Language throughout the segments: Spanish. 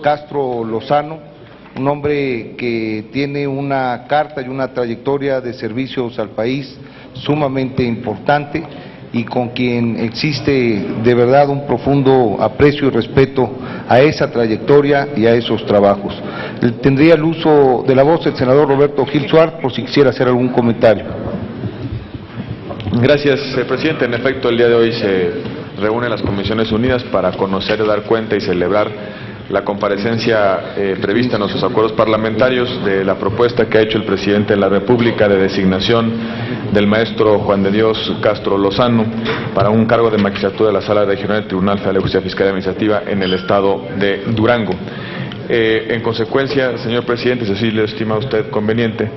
Castro Lozano, un hombre que tiene una carta y una trayectoria de servicios al país sumamente importante y con quien existe de verdad un profundo aprecio y respeto a esa trayectoria y a esos trabajos. Tendría el uso de la voz el senador Roberto Gil Suárez por si quisiera hacer algún comentario. Gracias, presidente. En efecto, el día de hoy se reúnen las Comisiones Unidas para conocer, dar cuenta y celebrar la comparecencia prevista en nuestros acuerdos parlamentarios de la propuesta que ha hecho el presidente de la República de designación del maestro Juan de Dios Castro Lozano para un cargo de magistratura de la Sala Regional del Tribunal Federal de Justicia Fiscal y Administrativa en el estado de Durango. En consecuencia, señor presidente, si así lo estima usted conveniente,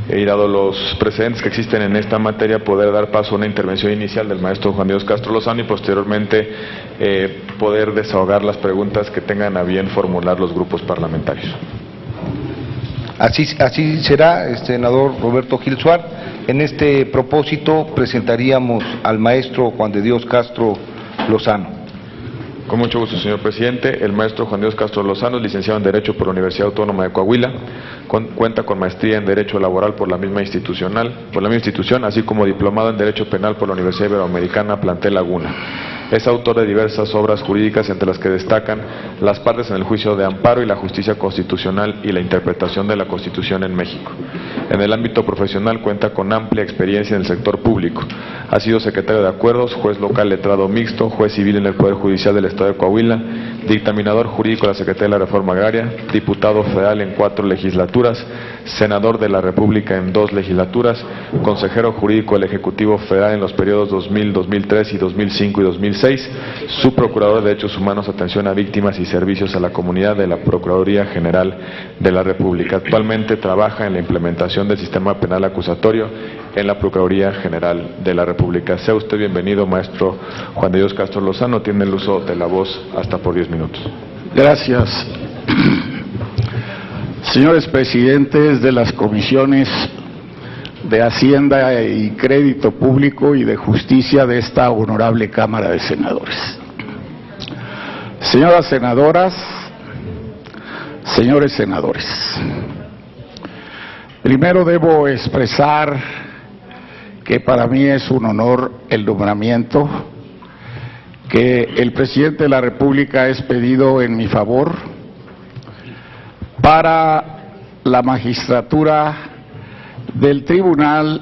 y dado los precedentes que existen en esta materia, poder dar paso a una intervención inicial del maestro Juan de Dios Castro Lozano y posteriormente poder desahogar las preguntas que tengan a bien formular los grupos parlamentarios. Así será, senador Roberto Gil Suárez. En este propósito presentaríamos al maestro Juan de Dios Castro Lozano. Con mucho gusto, señor presidente. El maestro Juan de Dios Castro Lozano es licenciado en Derecho por la Universidad Autónoma de Coahuila, cuenta con maestría en Derecho Laboral por la misma institución, así como diplomado en Derecho Penal por la Universidad Iberoamericana Plantel Laguna. Es autor de diversas obras jurídicas, entre las que destacan Las partes en el juicio de amparo y la justicia constitucional y la interpretación de la Constitución en México. En el ámbito profesional cuenta con amplia experiencia en el sector público. Ha sido secretario de Acuerdos, juez local letrado mixto, juez civil en el Poder Judicial del Estado de Coahuila, dictaminador jurídico de la Secretaría de la Reforma Agraria, diputado federal en 4 legislaturas, senador de la República en 2 legislaturas, consejero jurídico del Ejecutivo Federal en los periodos 2000, 2003 y 2005 y 2006, subprocurador de Derechos Humanos, Atención a Víctimas y Servicios a la Comunidad de la Procuraduría General de la República. Actualmente trabaja en la implementación del sistema penal acusatorio en la Procuraduría General de la República. Sea usted bienvenido, maestro Juan de Dios Castro Lozano. Tiene el uso de la voz hasta por 10 minutos. Gracias. Señores presidentes de las comisiones de Hacienda y Crédito Público y de Justicia de esta honorable Cámara de Senadores. Señoras senadoras, señores senadores, primero debo expresar que para mí es un honor el nombramiento que el presidente de la República ha expedido en mi favor para la magistratura del Tribunal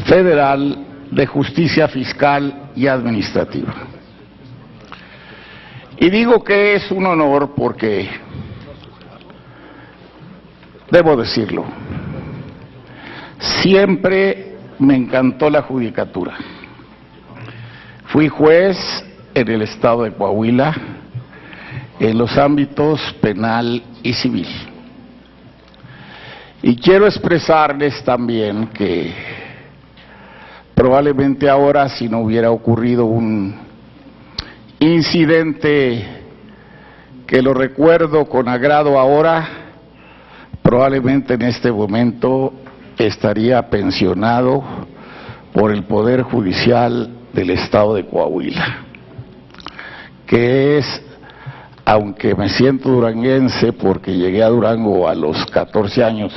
Federal de Justicia Fiscal y Administrativa. Y digo que es un honor porque, debo decirlo, siempre me encantó la judicatura. Fui juez en el estado de Coahuila en los ámbitos penal y civil. Y quiero expresarles también que probablemente ahora, si no hubiera ocurrido un incidente que lo recuerdo con agrado ahora, probablemente en este momento estaría pensionado por el Poder Judicial del estado de Coahuila, que es, aunque me siento duranguense porque llegué a Durango a los 14 años,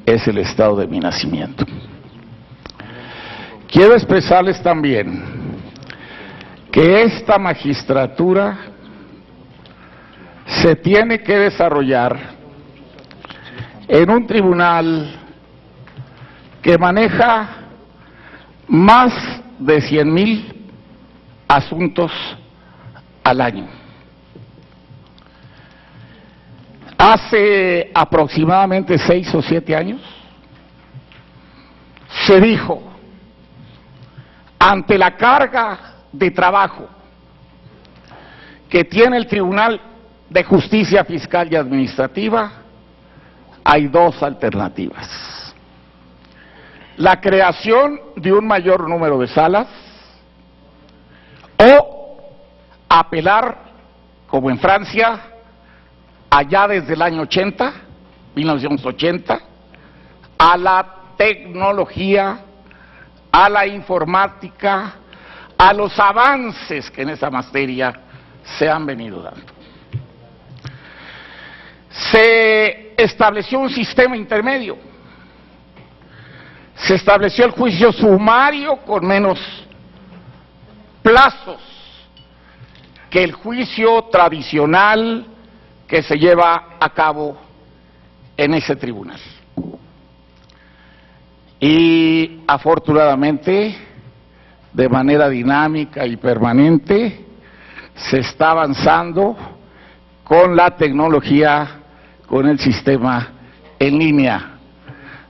es el estado de mi nacimiento. Quiero expresarles también que esta magistratura se tiene que desarrollar en un tribunal que maneja más de 100,000 asuntos al año. Hace aproximadamente 6 o 7 años se dijo, ante la carga de trabajo que tiene el Tribunal de Justicia Fiscal y Administrativa, hay 2 alternativas: la creación de un mayor número de salas o apelar, como en Francia, allá desde el año 1980, a la tecnología, a la informática, a los avances que en esa materia se han venido dando. se estableció un sistema intermedio. Se estableció el juicio sumario con menos plazos que el juicio tradicional que se lleva a cabo en ese tribunal. Y afortunadamente, de manera dinámica y permanente, se está avanzando con la tecnología, con el sistema en línea,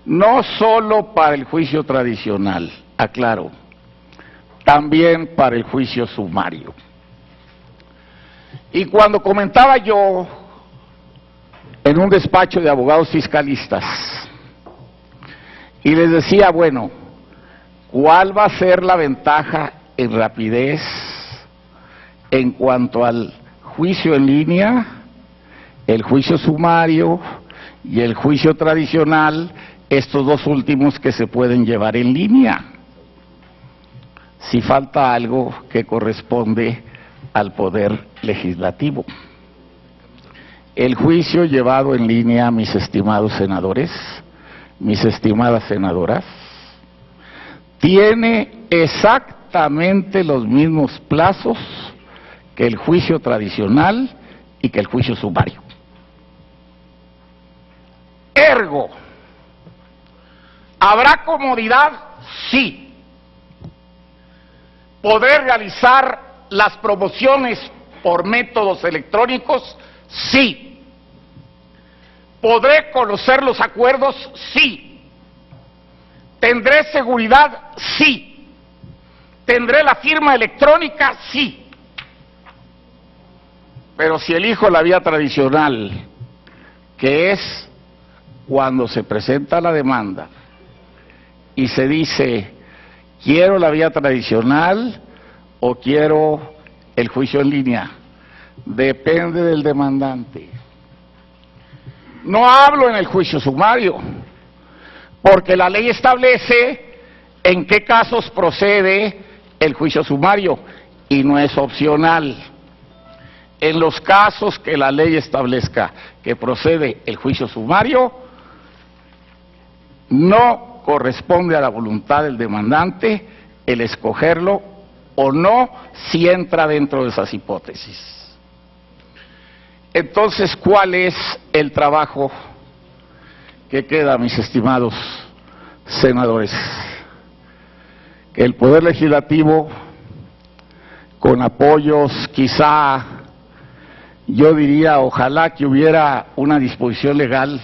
no solo para el juicio tradicional, aclaro, también para el juicio sumario. Y cuando comentaba yo en un despacho de abogados fiscalistas y les decía, bueno, ¿cuál va a ser la ventaja en rapidez en cuanto al juicio en línea, el juicio sumario y el juicio tradicional, estos dos últimos que se pueden llevar en línea? Si falta algo que corresponde al Poder Legislativo. El juicio llevado en línea, mis estimados senadores, mis estimadas senadoras, tiene exactamente los mismos plazos que el juicio tradicional y que el juicio sumario. Ergo, ¿habrá comodidad? Sí. ¿Podré realizar las promociones por métodos electrónicos? Sí. ¿Podré conocer los acuerdos? Sí. ¿Tendré seguridad? Sí. ¿Tendré la firma electrónica? Sí. Pero si elijo la vía tradicional, que es cuando se presenta la demanda y se dice, quiero la vía tradicional o quiero el juicio en línea, depende del demandante. No hablo en el juicio sumario, porque la ley establece en qué casos procede el juicio sumario y no es opcional. En los casos que la ley establezca que procede el juicio sumario, no corresponde a la voluntad del demandante el escogerlo o no, si entra dentro de esas hipótesis. Entonces, ¿cuál es el trabajo que queda, mis estimados senadores? Que el Poder Legislativo, con apoyos, quizá, yo diría, ojalá que hubiera una disposición legal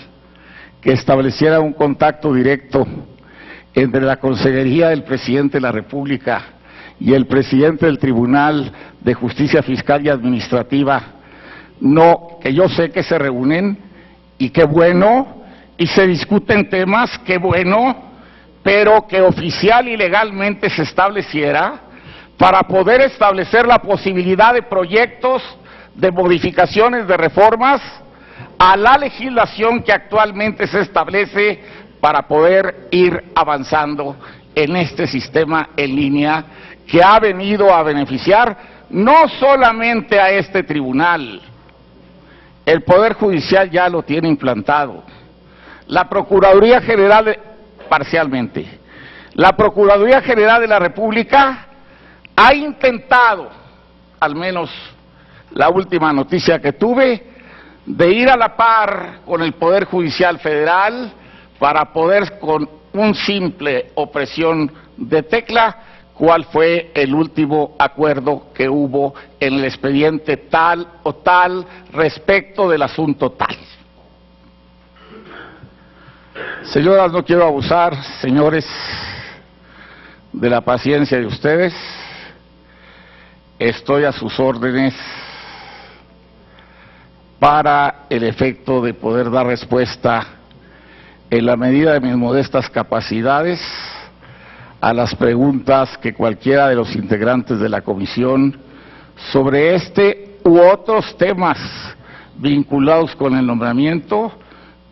que estableciera un contacto directo entre la Consejería del Presidente de la República y el Presidente del Tribunal de Justicia Fiscal y Administrativa, no, que yo sé que se reúnen, y qué bueno, y se discuten temas, qué bueno, pero que oficial y legalmente se estableciera para poder establecer la posibilidad de proyectos, de modificaciones, de reformas a la legislación que actualmente se establece para poder ir avanzando en este sistema en línea que ha venido a beneficiar no solamente a este tribunal. El Poder Judicial ya lo tiene implantado. La Procuraduría General, parcialmente, la Procuraduría General de la República ha intentado, al menos la última noticia que tuve, de ir a la par con el Poder Judicial Federal para poder, con un simple opresión de tecla, cuál fue el último acuerdo que hubo en el expediente tal o tal respecto del asunto tal. Señoras, no quiero abusar, señores, de la paciencia de ustedes. Estoy a sus órdenes para el efecto de poder dar respuesta en la medida de mis modestas capacidades a las preguntas que cualquiera de los integrantes de la comisión sobre este u otros temas vinculados con el nombramiento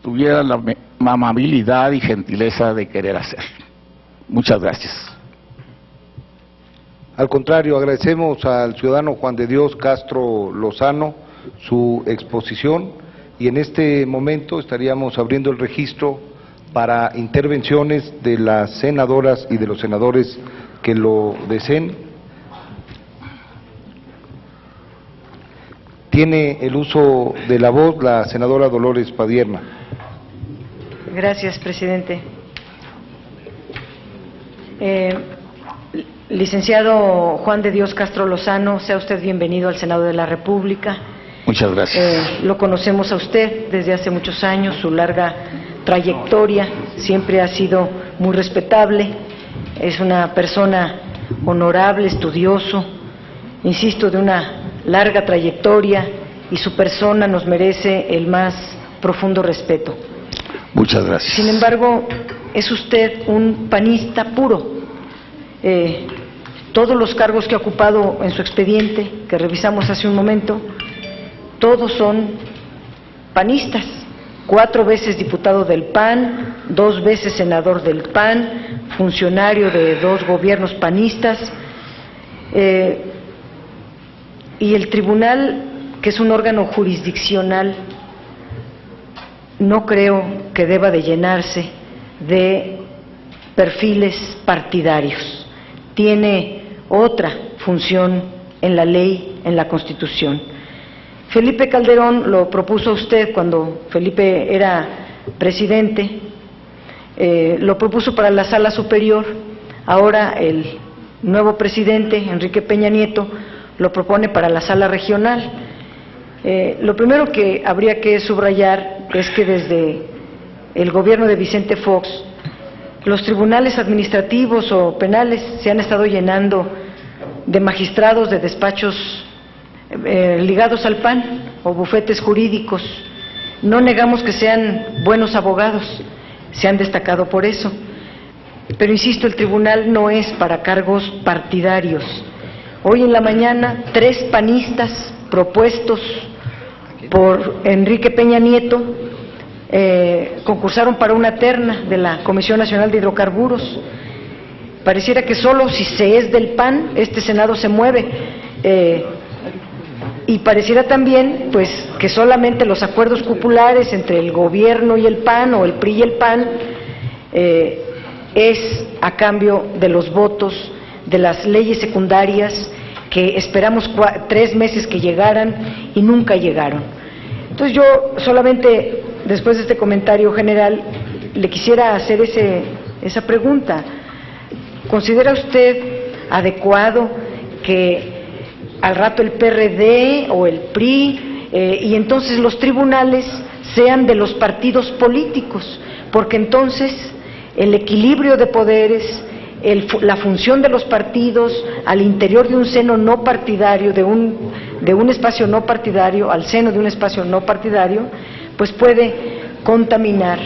tuvieran la amabilidad y gentileza de querer hacer. Muchas gracias. Al contrario, agradecemos al ciudadano Juan de Dios Castro Lozano su exposición y en este momento estaríamos abriendo el registro para intervenciones de las senadoras y de los senadores que lo deseen. Tiene el uso de la voz la senadora Dolores Padierna. Gracias, presidente. Licenciado Juan de Dios Castro Lozano, sea usted bienvenido al Senado de la República. Muchas gracias. Lo conocemos a usted desde hace muchos años, su larga trayectoria siempre ha sido muy respetable, es una persona honorable, estudioso, insisto, de una larga trayectoria, y su persona nos merece el más profundo respeto. Muchas gracias. Sin embargo, es usted un panista puro. Todos los cargos que ha ocupado en su expediente, que revisamos hace un momento, todos son panistas. 4 veces diputado del PAN, 2 veces senador del PAN, funcionario de 2 gobiernos panistas, y el tribunal, que es un órgano jurisdiccional, no creo que deba de llenarse de perfiles partidarios. Tiene otra función en la ley, en la Constitución. Felipe Calderón lo propuso a usted cuando Felipe era presidente, lo propuso para la Sala Superior. Ahora el nuevo presidente, Enrique Peña Nieto, lo propone para la Sala Regional. Lo primero que habría que subrayar es que desde el gobierno de Vicente Fox, los tribunales administrativos o penales se han estado llenando de magistrados de despachos ligados al PAN o bufetes jurídicos. No negamos que sean buenos abogados, se han destacado por eso, pero insisto, el tribunal no es para cargos partidarios. Hoy en la mañana 3 panistas propuestos por Enrique Peña Nieto concursaron para una terna de la Comisión Nacional de Hidrocarburos. Pareciera que solo si se es del PAN este Senado se mueve, y pareciera también pues que solamente los acuerdos cupulares entre el gobierno y el PAN, o el PRI y el PAN, es a cambio de los votos de las leyes secundarias que esperamos 3 meses que llegaran y nunca llegaron. Entonces yo solamente, después de este comentario general, le quisiera hacer esa pregunta. ¿Considera usted adecuado que al rato el PRD o el PRI y entonces los tribunales sean de los partidos políticos? Porque entonces el equilibrio de poderes, la función de los partidos al interior de un seno no partidario, de un espacio no partidario al seno de un espacio no partidario, pues puede contaminar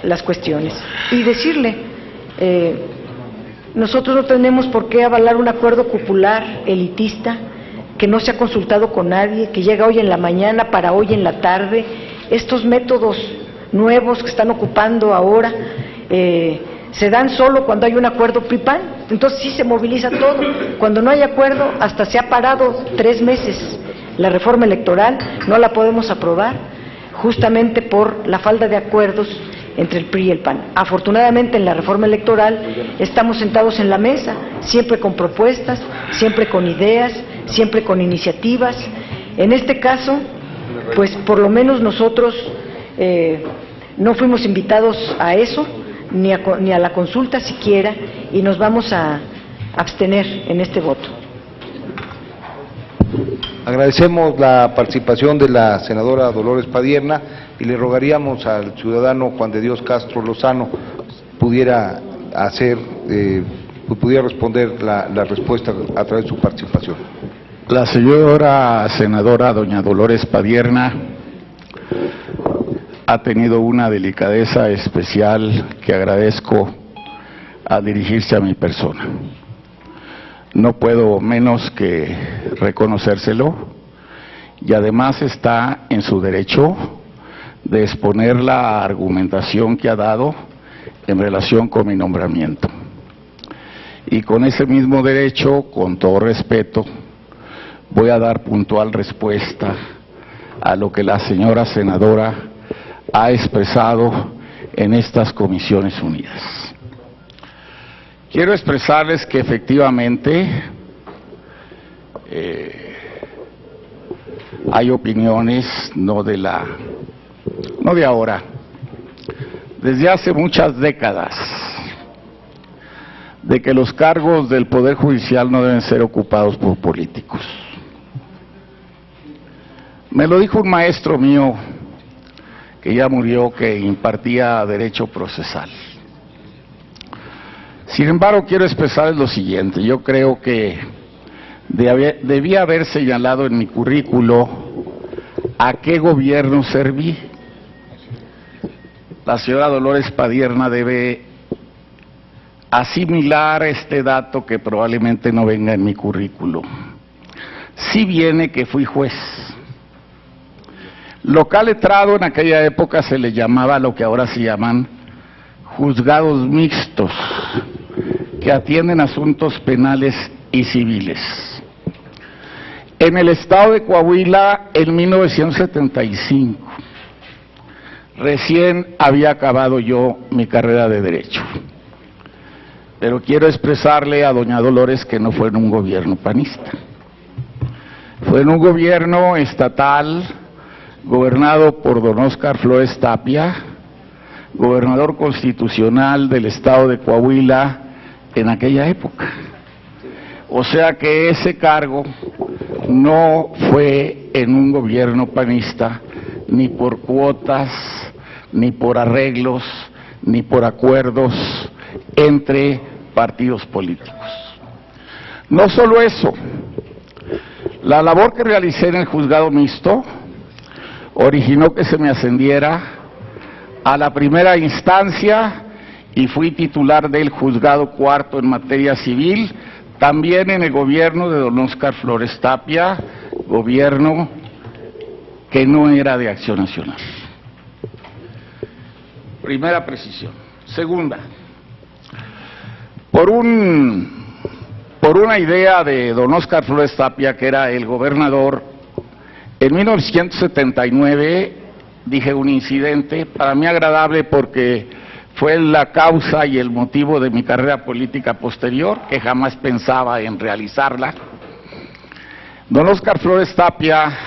las cuestiones. Y decirle, nosotros no tenemos por qué avalar un acuerdo cupular elitista que no se ha consultado con nadie, que llega hoy en la mañana para hoy en la tarde. Estos métodos nuevos que están ocupando ahora se dan solo cuando hay un acuerdo PRI-PAN, entonces sí se moviliza todo. Cuando no hay acuerdo, hasta se ha parado 3 meses la reforma electoral, no la podemos aprobar, justamente por la falta de acuerdos entre el PRI y el PAN. Afortunadamente en la reforma electoral estamos sentados en la mesa, siempre con propuestas, siempre con ideas, siempre con iniciativas. En este caso, pues por lo menos nosotros no fuimos invitados a eso, ni a la consulta siquiera, y nos vamos a abstener en este voto. Agradecemos la participación de la senadora Dolores Padierna y le rogaríamos al ciudadano Juan de Dios Castro Lozano pudiera responder la respuesta a través de su participación. La señora senadora doña Dolores Padierna ha tenido una delicadeza especial que agradezco a dirigirse a mi persona. No puedo menos que reconocérselo, y además está en su derecho de exponer la argumentación que ha dado en relación con mi nombramiento. Y con ese mismo derecho, con todo respeto, voy a dar puntual respuesta a lo que la señora senadora ha expresado en estas Comisiones Unidas. Quiero expresarles que efectivamente hay opiniones, no de ahora, desde hace muchas décadas, de que los cargos del Poder Judicial no deben ser ocupados por políticos. Me lo dijo un maestro mío que ya murió, que impartía derecho procesal. Sin embargo, quiero expresarles lo siguiente: yo creo que debía haber señalado en mi currículo a qué gobierno serví. La señora Dolores Padierna debe asimilar este dato que probablemente no venga en mi currículo. Sí viene que fui juez. Local letrado en aquella época se le llamaba lo que ahora se llaman juzgados mixtos, que atienden asuntos penales y civiles. En el estado de Coahuila, en 1975, recién había acabado yo mi carrera de Derecho. Pero quiero expresarle a doña Dolores que no fue en un gobierno panista. Fue en un gobierno estatal gobernado por don Óscar Flores Tapia, gobernador constitucional del estado de Coahuila en aquella época. O sea que ese cargo no fue en un gobierno panista, ni por cuotas, ni por arreglos, ni por acuerdos entre partidos políticos. No solo eso, la labor que realicé en el juzgado mixto originó que se me ascendiera a la primera instancia y fui titular del juzgado cuarto en materia civil, también en el gobierno de don Óscar Flores Tapia, gobierno que no era de Acción Nacional. Primera precisión. Segunda, por una idea de don Óscar Flores Tapia, que era el gobernador, en 1979 dije un incidente para mí agradable porque fue la causa y el motivo de mi carrera política posterior, que jamás pensaba en realizarla. Don Óscar Flores Tapia,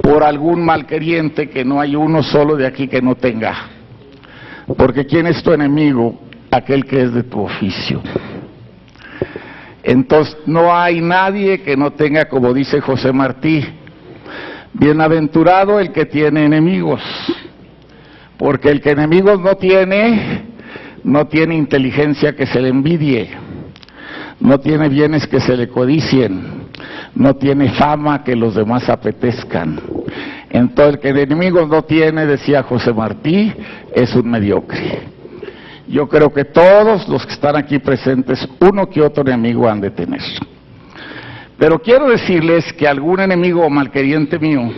por algún malqueriente, que no hay uno solo de aquí que no tenga, porque ¿quién es tu enemigo? Aquel que es de tu oficio. Entonces no hay nadie que no tenga, como dice José Martí, bienaventurado el que tiene enemigos, porque el que enemigos no tiene inteligencia que se le envidie, no tiene bienes que se le codicien, no tiene fama que los demás apetezcan. Entonces el que enemigos no tiene, decía José Martí, es un mediocre. Yo creo que todos los que están aquí presentes, uno que otro enemigo han de tener. Pero quiero decirles que algún enemigo o malqueriente mío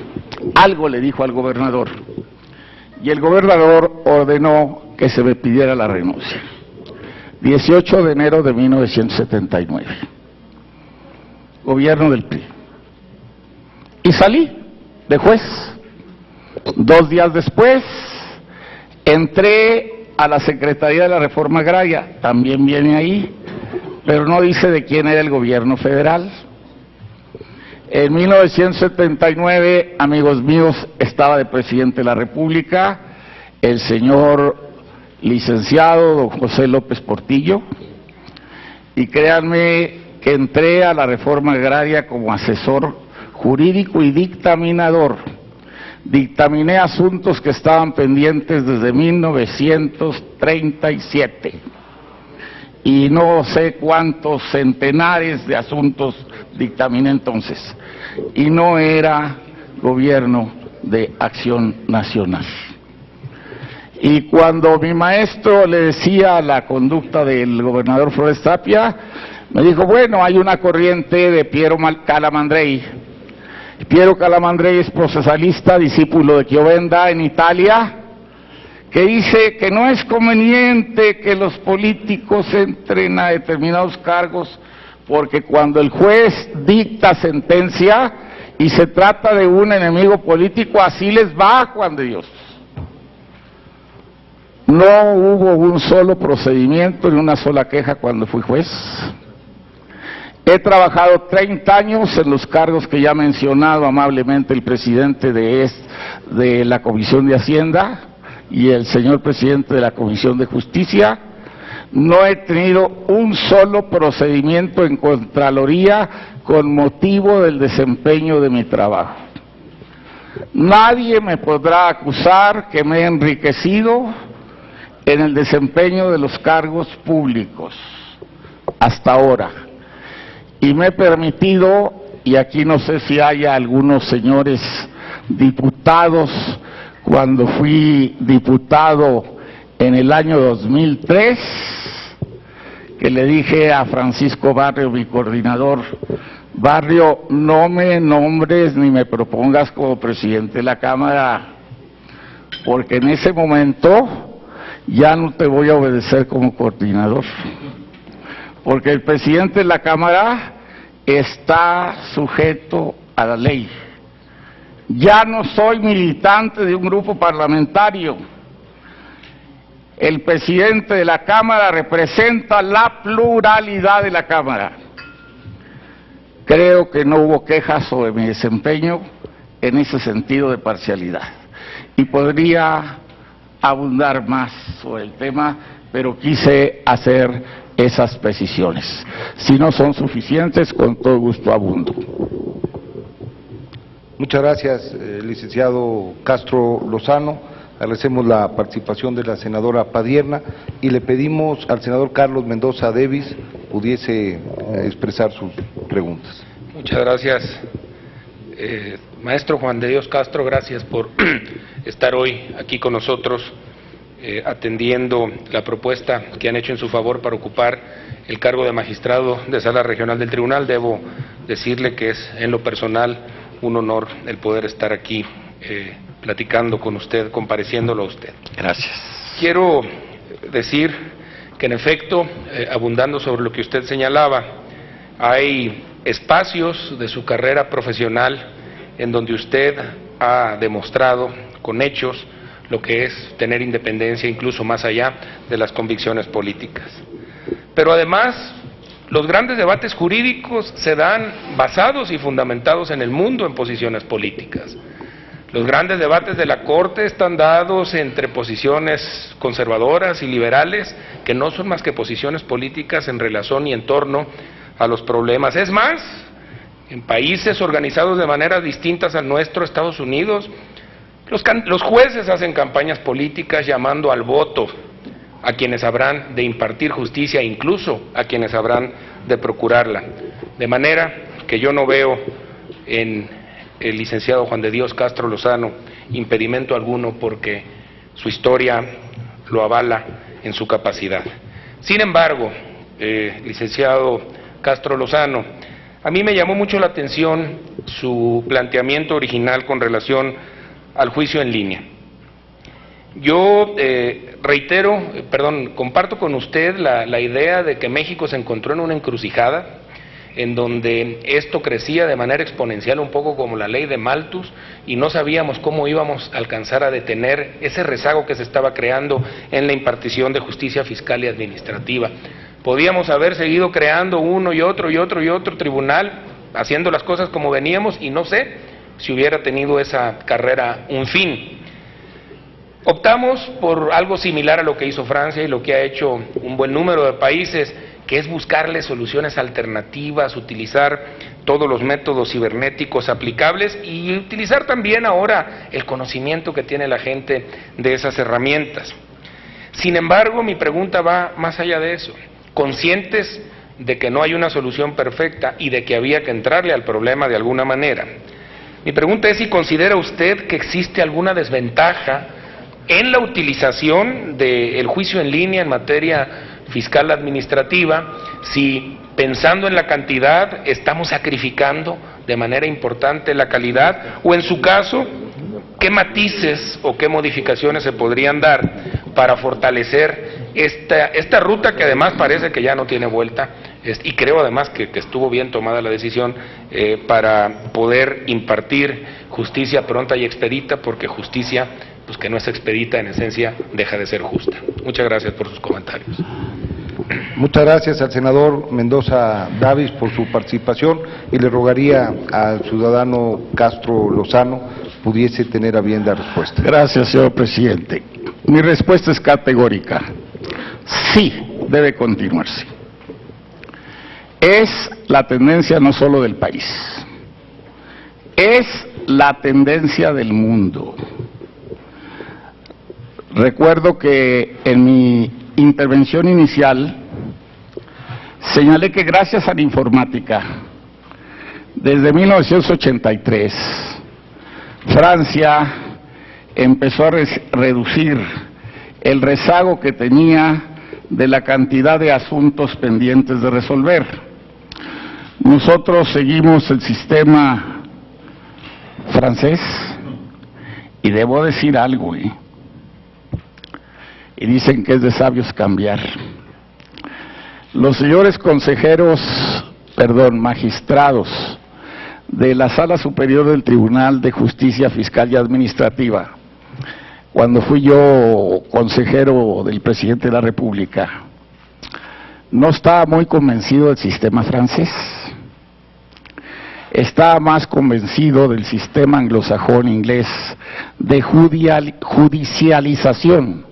algo le dijo al gobernador, y el gobernador ordenó que se me pidiera la renuncia. 18 de enero de 1979, gobierno del PRI. Y salí de juez. 2 días después entré a la Secretaría de la Reforma Agraria, también viene ahí, pero no dice de quién era el gobierno federal. En 1979, amigos míos, estaba de presidente de la República el señor licenciado don José López Portillo, y créanme que entré a la Reforma Agraria como asesor jurídico y dictaminador. Dictaminé asuntos que estaban pendientes desde 1937 y no sé cuántos centenares de asuntos dictaminé entonces, y no era gobierno de Acción Nacional. Y cuando mi maestro le decía la conducta del gobernador Flores Tapia, me dijo, bueno, hay una corriente de Piero Calamandrei. Piero Calamandrei es procesalista, discípulo de Chiovenda en Italia, que dice que no es conveniente que los políticos entren a determinados cargos, porque cuando el juez dicta sentencia y se trata de un enemigo político, así les va, Juan de Dios. No hubo un solo procedimiento ni una sola queja cuando fui juez. He trabajado 30 años en los cargos que ya ha mencionado amablemente el presidente de la Comisión de Hacienda y el señor presidente de la Comisión de Justicia. No he tenido un solo procedimiento en Contraloría con motivo del desempeño de mi trabajo. Nadie me podrá acusar que me he enriquecido en el desempeño de los cargos públicos hasta ahora. Y me he permitido, y aquí no sé si haya algunos señores diputados, cuando fui diputado en el año 2003, que le dije a Francisco Barrio, mi coordinador: Barrio, no me nombres ni me propongas como presidente de la Cámara, porque en ese momento ya no te voy a obedecer como coordinador, porque el presidente de la Cámara está sujeto a la ley. Ya no soy militante de un grupo parlamentario. El presidente de la Cámara representa la pluralidad de la Cámara. Creo que no hubo quejas sobre mi desempeño en ese sentido de parcialidad. Y podría abundar más sobre el tema, pero quise hacer esas precisiones. Si no son suficientes, con todo gusto abundo. Muchas gracias, licenciado Castro Lozano. Agradecemos la participación de la senadora Padierna y le pedimos al senador Carlos Mendoza Davis pudiese expresar sus preguntas. Muchas gracias. Maestro Juan de Dios Castro, gracias por estar hoy aquí con nosotros atendiendo la propuesta que han hecho en su favor para ocupar el cargo de magistrado de Sala Regional del Tribunal. Debo decirle que es en lo personal un honor el poder estar aquí platicando con usted, compareciéndolo a usted. Gracias. Quiero decir que en efecto, abundando sobre lo que usted señalaba, hay espacios de su carrera profesional en donde usted ha demostrado con hechos lo que es tener independencia incluso más allá de las convicciones políticas. Pero además, los grandes debates jurídicos se dan basados y fundamentados en el mundo en posiciones políticas. Los grandes debates de la Corte están dados entre posiciones conservadoras y liberales, que no son más que posiciones políticas en relación y en torno a los problemas. Es más, en países organizados de maneras distintas al nuestro, Estados Unidos, los jueces hacen campañas políticas llamando al voto a quienes habrán de impartir justicia, incluso a quienes habrán de procurarla. De manera que yo no veo en el licenciado Juan de Dios Castro Lozano impedimento alguno, porque su historia lo avala en su capacidad. Sin embargo, licenciado Castro Lozano, a mí me llamó mucho la atención su planteamiento original con relación al juicio en línea. Yo comparto con usted la idea de que México se encontró en una encrucijada en donde esto crecía de manera exponencial, un poco como la ley de Malthus, y no sabíamos cómo íbamos a alcanzar a detener ese rezago que se estaba creando en la impartición de justicia fiscal y administrativa. Podíamos haber seguido creando uno y otro tribunal, haciendo las cosas como veníamos, y no sé si hubiera tenido esa carrera un fin. Optamos por algo similar a lo que hizo Francia y lo que ha hecho un buen número de países, que es buscarle soluciones alternativas, utilizar todos los métodos cibernéticos aplicables y utilizar también ahora el conocimiento que tiene la gente de esas herramientas. Sin embargo, mi pregunta va más allá de eso. Conscientes de que no hay una solución perfecta y de que había que entrarle al problema de alguna manera, mi pregunta es si considera usted que existe alguna desventaja en la utilización del juicio en línea en materia fiscal administrativa, si pensando en la cantidad estamos sacrificando de manera importante la calidad, o en su caso, qué matices o qué modificaciones se podrían dar para fortalecer esta ruta que además parece que ya no tiene vuelta y creo además que estuvo bien tomada la decisión para poder impartir justicia pronta y expedita, porque justicia, pues que no es expedita, en esencia deja de ser justa. Muchas gracias por sus comentarios. Muchas gracias al senador Mendoza Davis por su participación, y le rogaría al ciudadano Castro Lozano pudiese tener a bien dar respuesta. Gracias, señor presidente. Mi respuesta es categórica. Sí, debe continuarse. Es la tendencia no solo del país, es la tendencia del mundo. Recuerdo que en mi intervención inicial señalé que gracias a la informática, desde 1983, Francia empezó a reducir el rezago que tenía de la cantidad de asuntos pendientes de resolver. Nosotros seguimos el sistema francés, y debo decir algo, y dicen que es de sabios cambiar. Los señores magistrados de la Sala Superior del Tribunal de Justicia Fiscal y Administrativa, cuando fui yo consejero del presidente de la República, no estaba muy convencido del sistema francés. Estaba más convencido del sistema anglosajón inglés de judicialización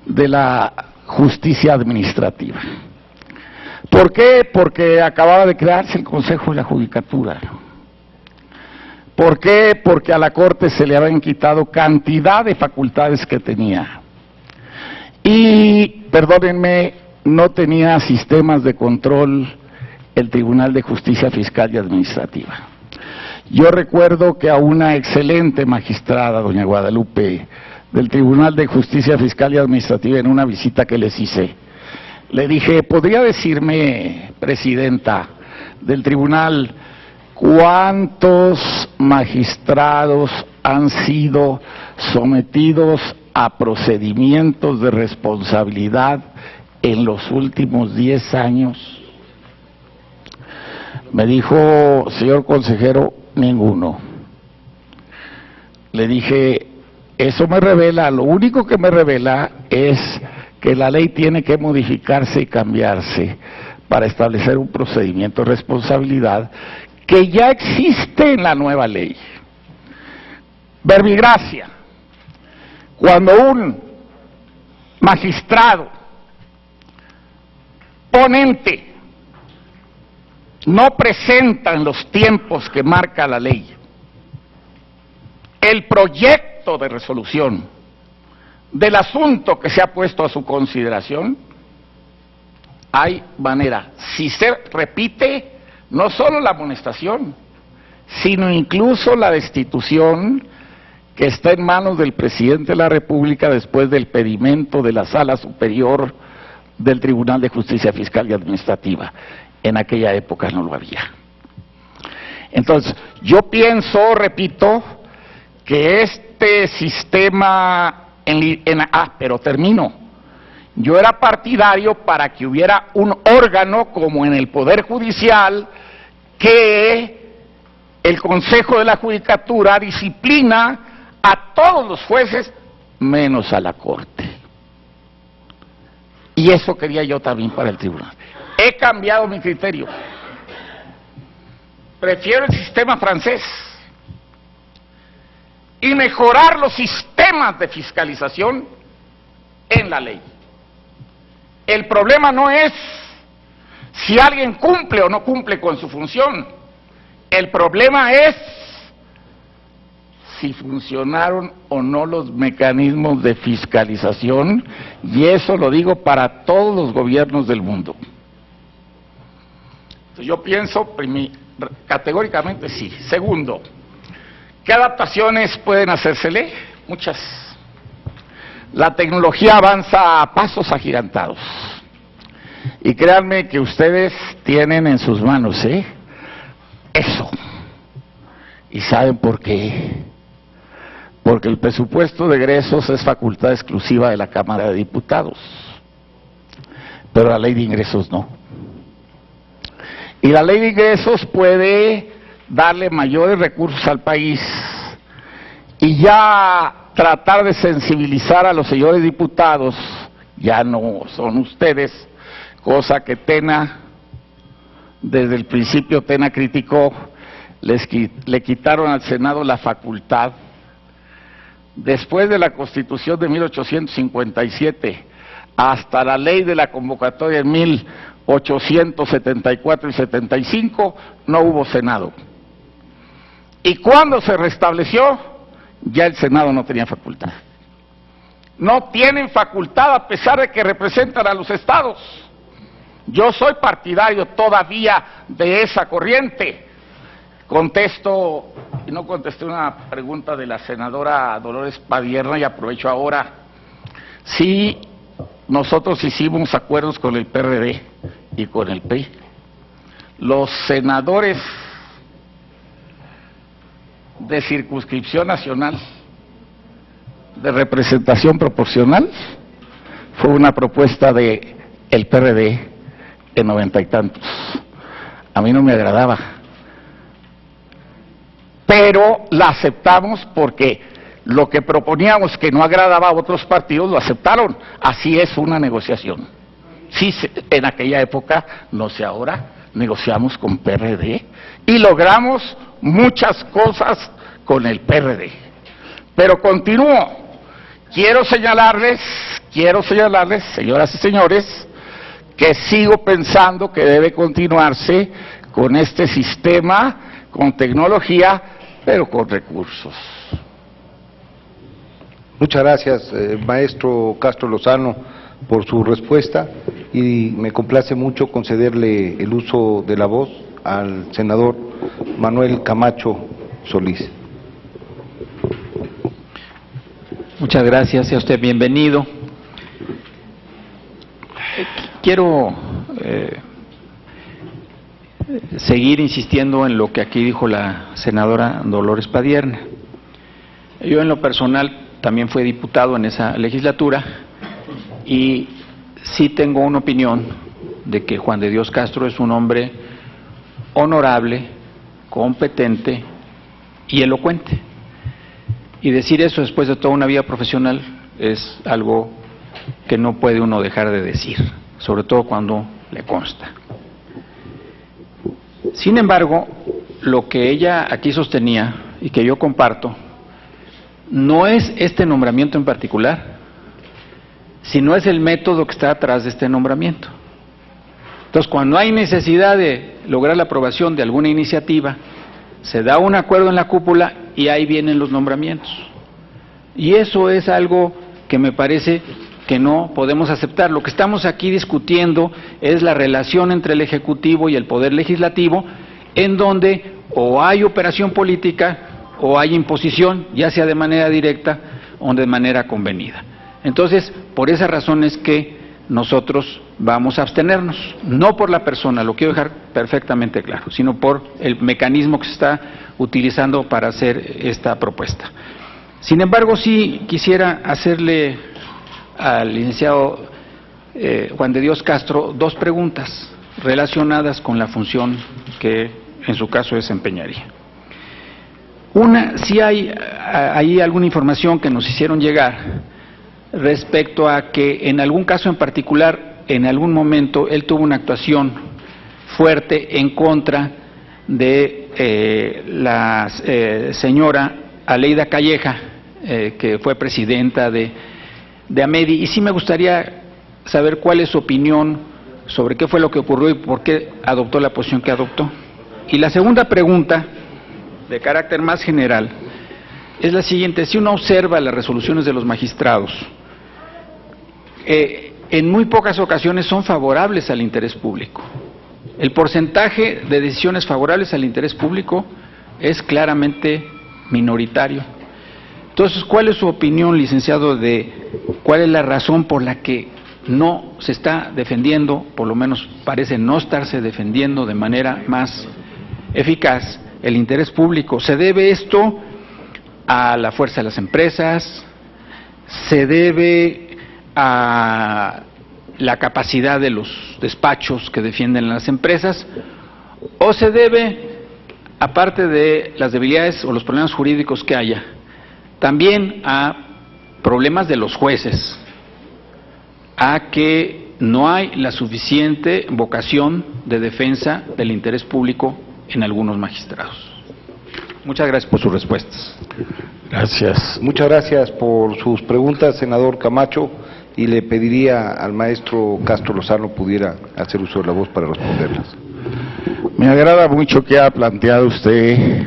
de la justicia administrativa. ¿Por qué? Porque acababa de crearse el Consejo de la Judicatura. ¿Por qué? Porque a la Corte se le habían quitado cantidad de facultades que tenía. Y, perdónenme, no tenía sistemas de control el Tribunal de Justicia Fiscal y Administrativa. Yo recuerdo que a una excelente magistrada, doña Guadalupe, del Tribunal de Justicia Fiscal y Administrativa, en una visita que les hice, le dije: ¿podría decirme, presidenta del tribunal, cuántos magistrados han sido sometidos a procedimientos de responsabilidad en los últimos 10 años? Me dijo: señor consejero, ninguno. Le dije: eso me revela, lo único que me revela es que la ley tiene que modificarse y cambiarse para establecer un procedimiento de responsabilidad que ya existe en la nueva ley. Verbigracia: cuando un magistrado ponente no presenta en los tiempos que marca la ley el proyecto de resolución del asunto que se ha puesto a su consideración, hay manera. Si se repite, no solo la amonestación, sino incluso la destitución, que está en manos del presidente de la República después del pedimento de la Sala Superior del Tribunal de Justicia Fiscal y Administrativa. En aquella época no lo había. Entonces, yo pienso, repito, que este sistema pero termino. Yo era partidario para que hubiera un órgano como en el Poder Judicial, que el Consejo de la Judicatura disciplina a todos los jueces menos a la Corte. Y eso quería yo también para el tribunal. He cambiado mi criterio. Prefiero el sistema francés y mejorar los sistemas de fiscalización en la ley. El problema no es si alguien cumple o no cumple con su función. El problema es si funcionaron o no los mecanismos de fiscalización, y eso lo digo para todos los gobiernos del mundo. Entonces, yo pienso categóricamente sí. Segundo, ¿qué adaptaciones pueden hacérsele? Muchas. La tecnología avanza a pasos agigantados. Y créanme que ustedes tienen en sus manos, eso. ¿Y saben por qué? Porque el presupuesto de egresos es facultad exclusiva de la Cámara de Diputados, pero la ley de ingresos no. Y la ley de ingresos puede darle mayores recursos al país y ya tratar de sensibilizar a los señores diputados, ya no son ustedes, cosa que Tena, desde el principio Tena criticó, le quitaron al Senado la facultad. Después de la Constitución de 1857 hasta la ley de la convocatoria en 1874 y 75, no hubo Senado. Y cuando se restableció, ya el Senado no tenía facultad. No tienen facultad a pesar de que representan a los estados. Yo soy partidario todavía de esa corriente. Contesto, y no contesté una pregunta de la senadora Dolores Padierna y aprovecho ahora. Sí, nosotros hicimos acuerdos con el PRD y con el PRI. Los senadores de circunscripción nacional, de representación proporcional, fue una propuesta de el PRD en 90 y tantos. A mí no me agradaba, pero la aceptamos porque lo que proponíamos que no agradaba a otros partidos lo aceptaron. Así es una negociación. Sí, en aquella época, no sé ahora, negociamos con PRD y logramos muchas cosas con el PRD. Pero continúo. Quiero señalarles, señoras y señores, que sigo pensando que debe continuarse con este sistema, con tecnología, pero con recursos. Muchas gracias, maestro Castro Lozano, por su respuesta, y me complace mucho concederle el uso de la voz al senador Manuel Camacho Solís. Muchas gracias, sea usted bienvenido. Quiero seguir insistiendo en lo que aquí dijo la senadora Dolores Padierna. Yo en lo personal también fui diputado en esa legislatura y sí tengo una opinión de que Juan de Dios Castro es un hombre honorable, competente y elocuente. Y decir eso después de toda una vida profesional es algo que no puede uno dejar de decir, sobre todo cuando le consta. Sin embargo, lo que ella aquí sostenía y que yo comparto, no es este nombramiento en particular, sino es el método que está atrás de este nombramiento. Entonces, cuando hay necesidad de lograr la aprobación de alguna iniciativa, se da un acuerdo en la cúpula y ahí vienen los nombramientos. Y eso es algo que me parece que no podemos aceptar. Lo que estamos aquí discutiendo es la relación entre el Ejecutivo y el Poder Legislativo, en donde o hay operación política o hay imposición, ya sea de manera directa o de manera convenida. Entonces, por esas razones que nosotros vamos a abstenernos, no por la persona, lo quiero dejar perfectamente claro, sino por el mecanismo que se está utilizando para hacer esta propuesta. Sin embargo, sí quisiera hacerle al licenciado Juan de Dios Castro dos preguntas relacionadas con la función que en su caso desempeñaría. Una, si hay alguna información que nos hicieron llegar respecto a que en algún caso en particular, en algún momento, él tuvo una actuación fuerte en contra de la señora Aleida Calleja, que fue presidenta de AMEDI, y sí me gustaría saber cuál es su opinión sobre qué fue lo que ocurrió y por qué adoptó la posición que adoptó. Y la segunda pregunta, de carácter más general, es la siguiente: si uno observa las resoluciones de los magistrados, en muy pocas ocasiones son favorables al interés público. El porcentaje de decisiones favorables al interés público es claramente minoritario. Entonces, ¿cuál es su opinión, licenciado, de cuál es la razón por la que no se está defendiendo, por lo menos parece no estarse defendiendo de manera más eficaz, el interés público? ¿Se debe esto a la fuerza de las empresas? ¿Se debe a la capacidad de los despachos que defienden las empresas? o se debe, aparte de las debilidades o los problemas jurídicos que haya, también a problemas de los jueces, a que no hay la suficiente vocación de defensa del interés público en algunos magistrados. Muchas gracias por sus respuestas. Gracias. Muchas gracias por sus preguntas, senador Camacho, y le pediría al maestro Castro Lozano pudiera hacer uso de la voz para responderlas. Me agrada mucho que ha planteado usted,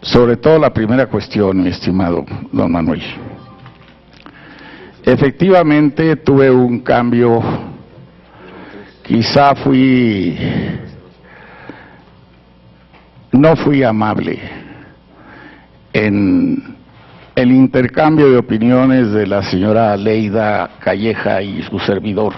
sobre todo la primera cuestión, mi estimado don Manuel. Efectivamente tuve un cambio, quizá no fui amable en el intercambio de opiniones de la señora Leida Calleja y su servidor,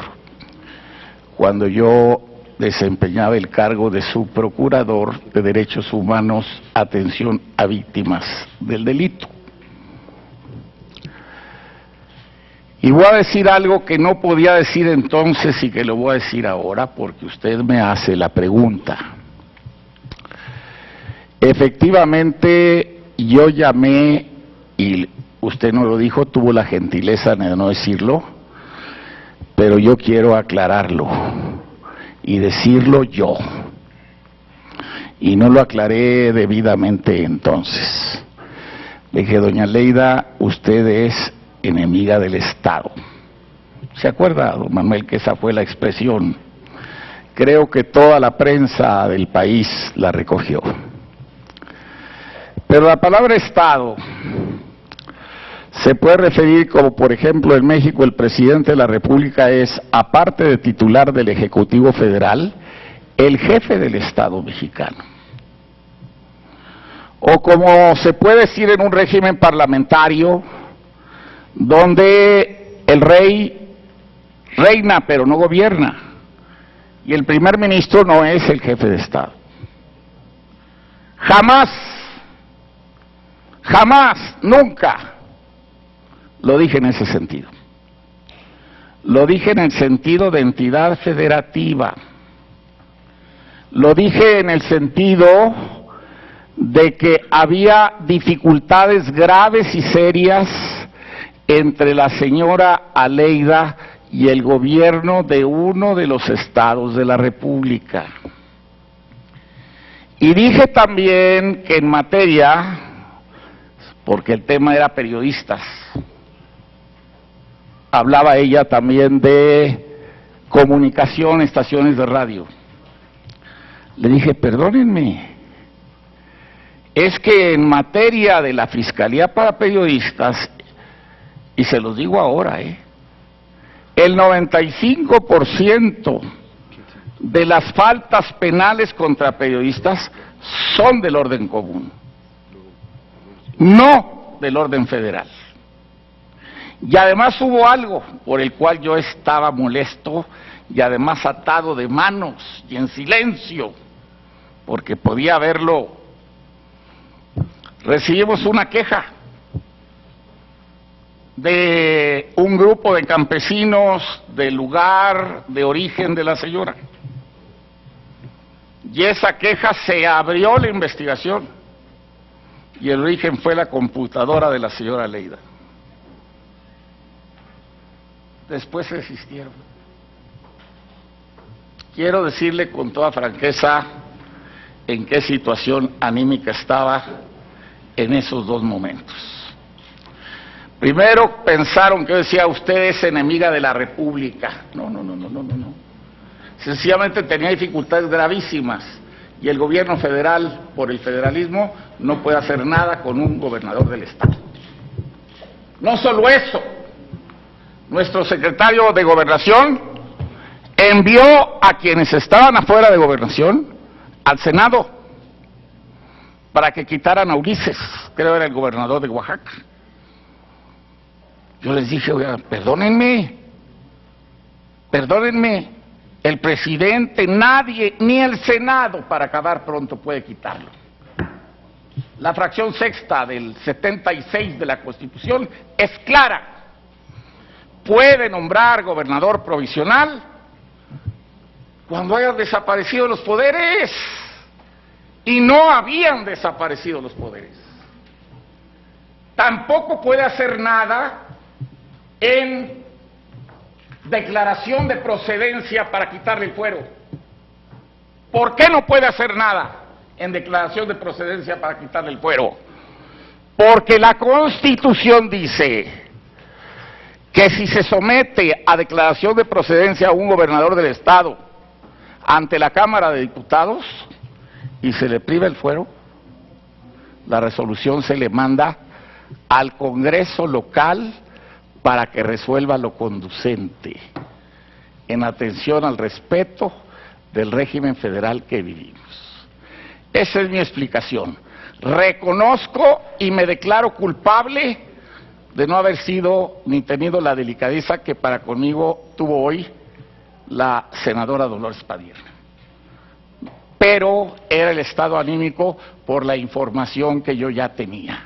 cuando yo desempeñaba el cargo de subprocurador de Derechos Humanos, Atención a Víctimas del Delito. Y voy a decir algo que no podía decir entonces y que lo voy a decir ahora porque usted me hace la pregunta. Efectivamente, yo llamé, y usted no lo dijo, tuvo la gentileza de no decirlo, pero yo quiero aclararlo y decirlo yo. Y no lo aclaré debidamente entonces. Le dije, doña Leida, usted es enemiga del Estado. ¿Se acuerda, don Manuel, que esa fue la expresión? Creo que toda la prensa del país la recogió. Pero la palabra Estado se puede referir como, por ejemplo, en México el presidente de la República es, aparte de titular del Ejecutivo Federal, el jefe del Estado mexicano. O como se puede decir en un régimen parlamentario, donde el rey reina pero no gobierna, y el primer ministro no es el jefe de Estado. Jamás, nunca lo dije en ese sentido. Lo dije en el sentido de entidad federativa. Lo dije en el sentido de que había dificultades graves y serias entre la señora Aleida y el gobierno de uno de los estados de la República. Y dije también que en materia, porque el tema era periodistas, hablaba ella también de comunicación, estaciones de radio. Le dije, perdónenme, es que en materia de la Fiscalía para Periodistas, y se los digo ahora, el 95% de las faltas penales contra periodistas son del orden común, no del orden federal. Y además hubo algo por el cual yo estaba molesto y además atado de manos y en silencio, porque podía haberlo. Recibimos una queja de un grupo de campesinos del lugar de origen de la señora. Y esa queja se abrió la investigación y el origen fue la computadora de la señora Leida. Después se desistieron. Quiero decirle con toda franqueza en qué situación anímica estaba en esos dos momentos. Primero pensaron que yo decía, usted es enemiga de la República. No. Sencillamente tenía dificultades gravísimas y el gobierno federal, por el federalismo, no puede hacer nada con un gobernador del Estado. No solo eso, nuestro secretario de Gobernación envió a quienes estaban afuera de Gobernación al Senado para que quitaran a Ulises, creo era el gobernador de Oaxaca. Yo les dije, oiga, perdónenme, el presidente, nadie, ni el Senado, para acabar pronto, puede quitarlo. La fracción sexta del 76 de la Constitución es clara. Puede nombrar gobernador provisional cuando hayan desaparecido los poderes. Y no habían desaparecido los poderes. Tampoco puede hacer nada en declaración de procedencia para quitarle el fuero. ¿Por qué no puede hacer nada en declaración de procedencia para quitarle el fuero? Porque la Constitución dice que si se somete a declaración de procedencia a un gobernador del Estado ante la Cámara de Diputados y se le priva el fuero, la resolución se le manda al Congreso local para que resuelva lo conducente, en atención al respeto del régimen federal que vivimos. Esa es mi explicación. Reconozco y me declaro culpable de no haber sido ni tenido la delicadeza que para conmigo tuvo hoy la senadora Dolores Padierna. Pero era el estado anímico por la información que yo ya tenía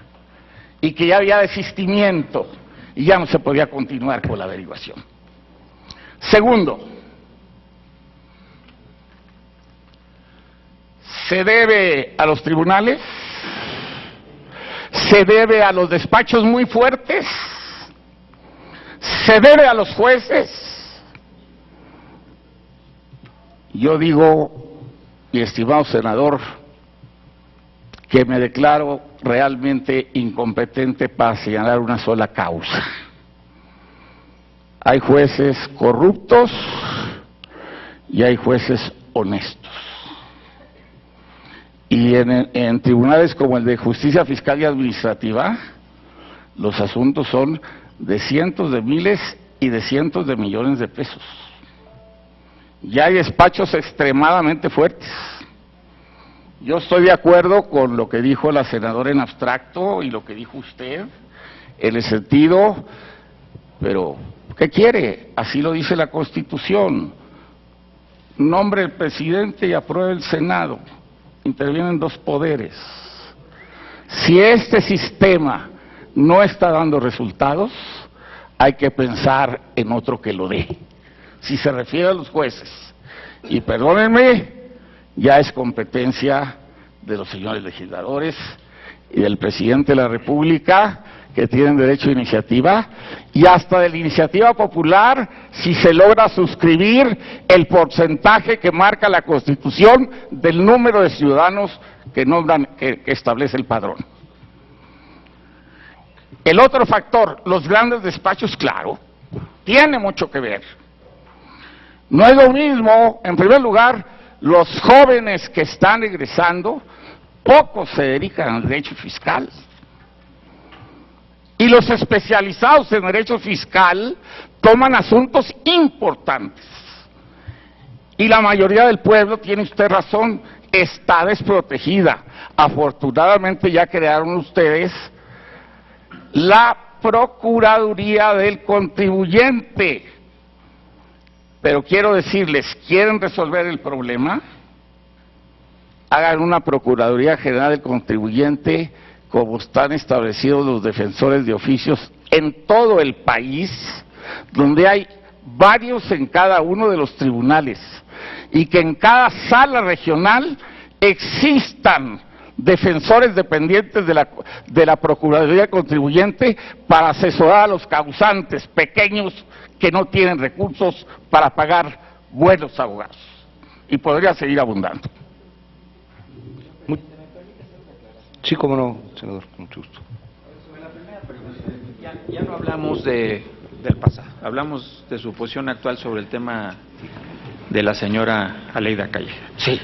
y que ya había desistimiento y ya no se podía continuar con la averiguación. Segundo, se debe a los tribunales, se debe a los despachos muy fuertes, se debe a los jueces. Yo digo, mi estimado senador, que me declaro realmente incompetente para señalar una sola causa. Hay jueces corruptos y hay jueces honestos. Y en tribunales como el de Justicia Fiscal y Administrativa, los asuntos son de cientos de miles y de cientos de millones de pesos. Ya hay despachos extremadamente fuertes. Yo estoy de acuerdo con lo que dijo la senadora en abstracto y lo que dijo usted, en el sentido, pero ¿qué quiere? Así lo dice la Constitución. Nombre el presidente y apruebe el Senado. Intervienen dos poderes. Si este sistema no está dando resultados, hay que pensar en otro que lo dé. Si se refiere a los jueces, y perdónenme, ya es competencia de los señores legisladores y del presidente de la República, que tienen derecho a iniciativa, y hasta de la iniciativa popular, si se logra suscribir el porcentaje que marca la Constitución del número de ciudadanos que nombran, que establece el padrón. El otro factor, los grandes despachos, claro, tiene mucho que ver. No es lo mismo, en primer lugar, los jóvenes que están egresando, pocos se dedican al derecho fiscal. Y los especializados en derecho fiscal toman asuntos importantes. Y la mayoría del pueblo, tiene usted razón, está desprotegida. Afortunadamente ya crearon ustedes la Procuraduría del Contribuyente. Pero quiero decirles, ¿quieren resolver el problema? Hagan una Procuraduría General del Contribuyente como están establecidos los defensores de oficios en todo el país, donde hay varios en cada uno de los tribunales, y que en cada sala regional existan defensores dependientes de la Procuraduría Contribuyente para asesorar a los causantes pequeños que no tienen recursos para pagar buenos abogados. Y podría seguir abundando. Sí, cómo no, senador, con mucho gusto. Sobre la primera pregunta, ya no hablamos del pasado, hablamos de su posición actual sobre el tema de la señora Aleida Calleja. Sí.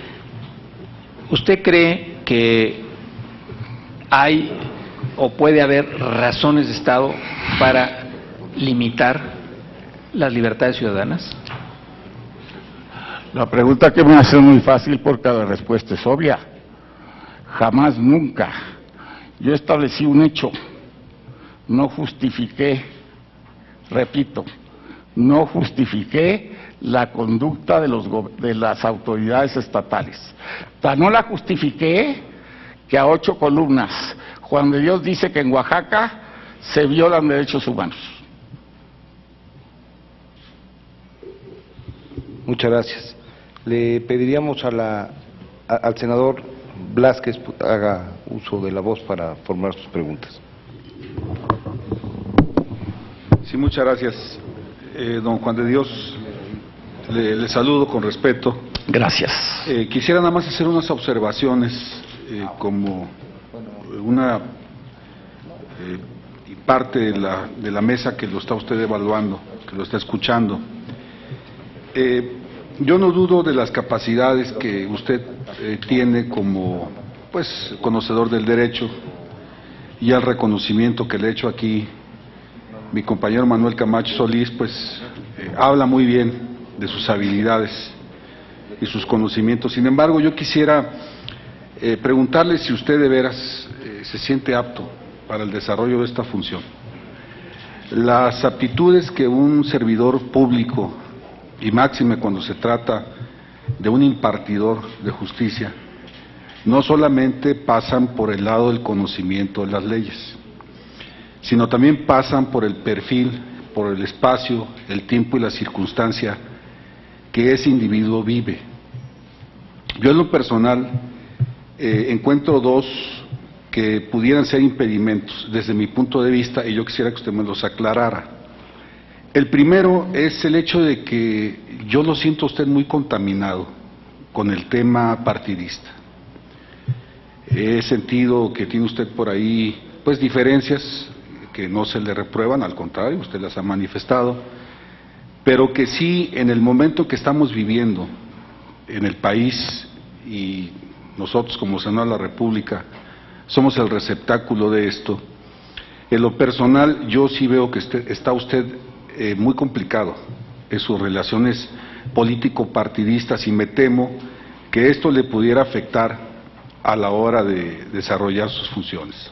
¿Usted cree que hay o puede haber razones de Estado para limitar las libertades ciudadanas? La pregunta que me hace es muy fácil porque la respuesta es obvia. Jamás, nunca. Yo establecí un hecho, no justifiqué, repito, no justifiqué la conducta de las autoridades estatales. Tan no la justifiqué que a 8 columnas, Juan de Dios dice que en Oaxaca se violan derechos humanos. Muchas gracias. Le pediríamos al senador Blázquez haga uso de la voz para formular sus preguntas. Sí, muchas gracias. Don Juan de Dios, le saludo con respeto. Gracias. Quisiera nada más hacer unas observaciones como una parte de la mesa que lo está usted evaluando, que lo está escuchando. Yo no dudo de las capacidades que usted tiene como conocedor del derecho, y al reconocimiento que le he hecho aquí mi compañero Manuel Camacho Solís, habla muy bien de sus habilidades y sus conocimientos. Sin embargo, yo quisiera preguntarle si usted de veras se siente apto para el desarrollo de esta función. Las aptitudes que un servidor público, y máxime cuando se trata de un impartidor de justicia, no solamente pasan por el lado del conocimiento de las leyes, sino también pasan por el perfil, por el espacio, el tiempo y la circunstancia que ese individuo vive. Yo en lo personal encuentro dos que pudieran ser impedimentos desde mi punto de vista, y yo quisiera que usted me los aclarara. El primero es el hecho de que yo lo siento a usted muy contaminado con el tema partidista. He sentido que tiene usted por ahí diferencias que no se le reprueban, al contrario, usted las ha manifestado, pero que sí, en el momento que estamos viviendo en el país, y nosotros como Senado de la República somos el receptáculo de esto, en lo personal yo sí veo que está usted muy complicado en sus relaciones político-partidistas, y me temo que esto le pudiera afectar a la hora de desarrollar sus funciones.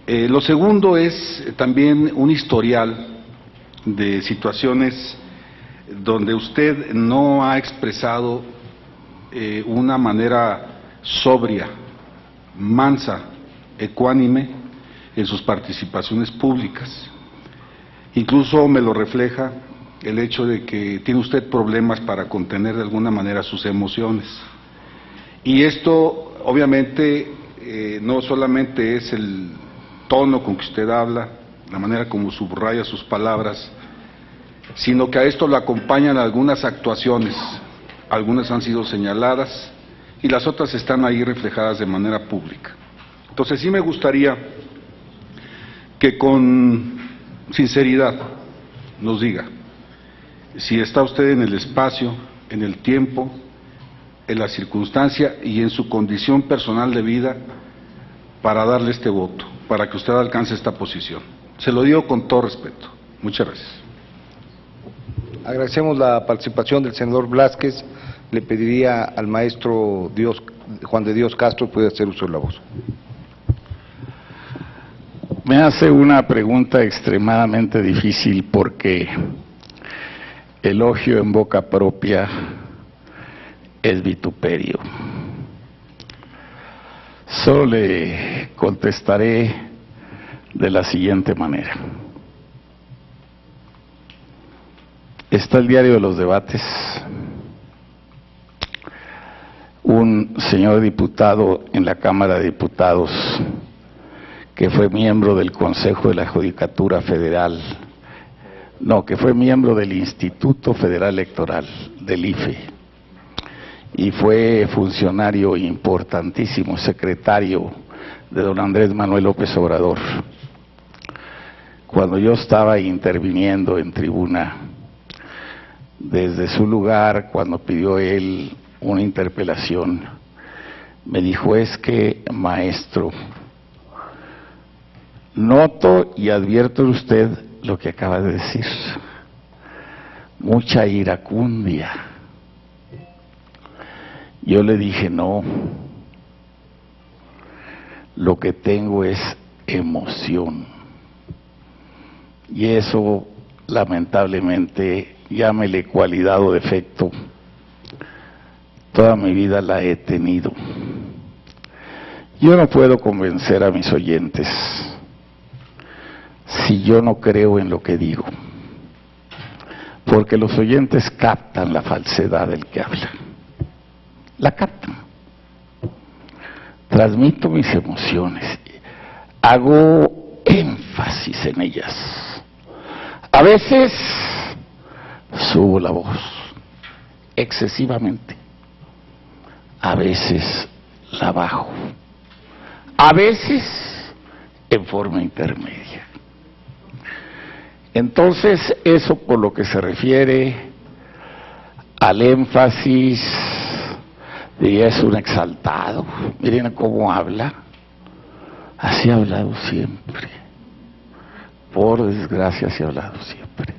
Lo segundo es también un historial de situaciones donde usted no ha expresado una manera sobria, mansa, ecuánime en sus participaciones públicas. Incluso me lo refleja el hecho de que tiene usted problemas para contener de alguna manera sus emociones. Y esto obviamente no solamente es el tono con que usted habla, la manera como subraya sus palabras, sino que a esto lo acompañan algunas actuaciones. Algunas han sido señaladas y las otras están ahí reflejadas de manera pública. Entonces sí me gustaría que con sinceridad nos diga si está usted en el espacio, en el tiempo, en la circunstancia y en su condición personal de vida para darle este voto, para que usted alcance esta posición. Se lo digo con todo respeto. Muchas gracias. Agradecemos la participación del senador Blázquez. Le pediría al maestro Juan de Dios Castro puede hacer uso de la voz. Me hace una pregunta extremadamente difícil porque elogio en boca propia es vituperio. Solo le contestaré de la siguiente manera. Está el diario de los debates. Un señor diputado en la Cámara de Diputados que fue miembro del Consejo de la Judicatura Federal, que fue miembro del Instituto Federal Electoral, del IFE, y fue funcionario importantísimo, secretario de don Andrés Manuel López Obrador. Cuando yo estaba interviniendo en tribuna, desde su lugar, cuando pidió él una interpelación, me dijo: es que, maestro, noto y advierto de usted lo que acaba de decir, mucha iracundia. Yo le dije: no, lo que tengo es emoción, y eso lamentablemente, llámele cualidad o defecto, toda mi vida la he tenido. Yo no puedo convencer a mis oyentes si yo no creo en lo que digo. porque los oyentes captan la falsedad del que habla. La captan. Transmito mis emociones, hago énfasis en ellas. A veces subo la voz excesivamente, a veces la bajo, a veces en forma intermedia. Entonces, eso por lo que se refiere al énfasis, diría es un exaltado. Miren cómo habla, así ha hablado siempre, por desgracia así ha hablado siempre.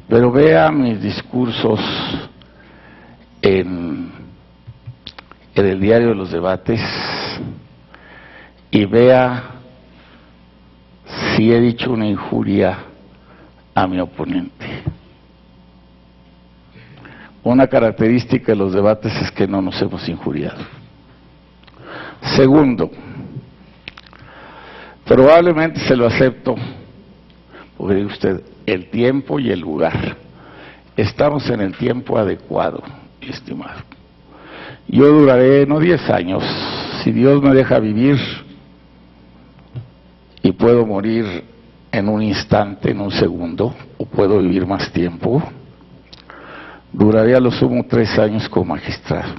Pero vea mis discursos en el diario de los debates y vea si he dicho una injuria a mi oponente. Una característica de los debates es que no nos hemos injuriado. Segundo, probablemente se lo acepto, porque dice usted, el tiempo y el lugar. Estamos en el tiempo adecuado, estimado. Yo duraré no 10 años, si Dios me deja vivir y puedo morir en un instante, en un segundo, o puedo vivir más tiempo, duraré a lo sumo 3 años como magistrado,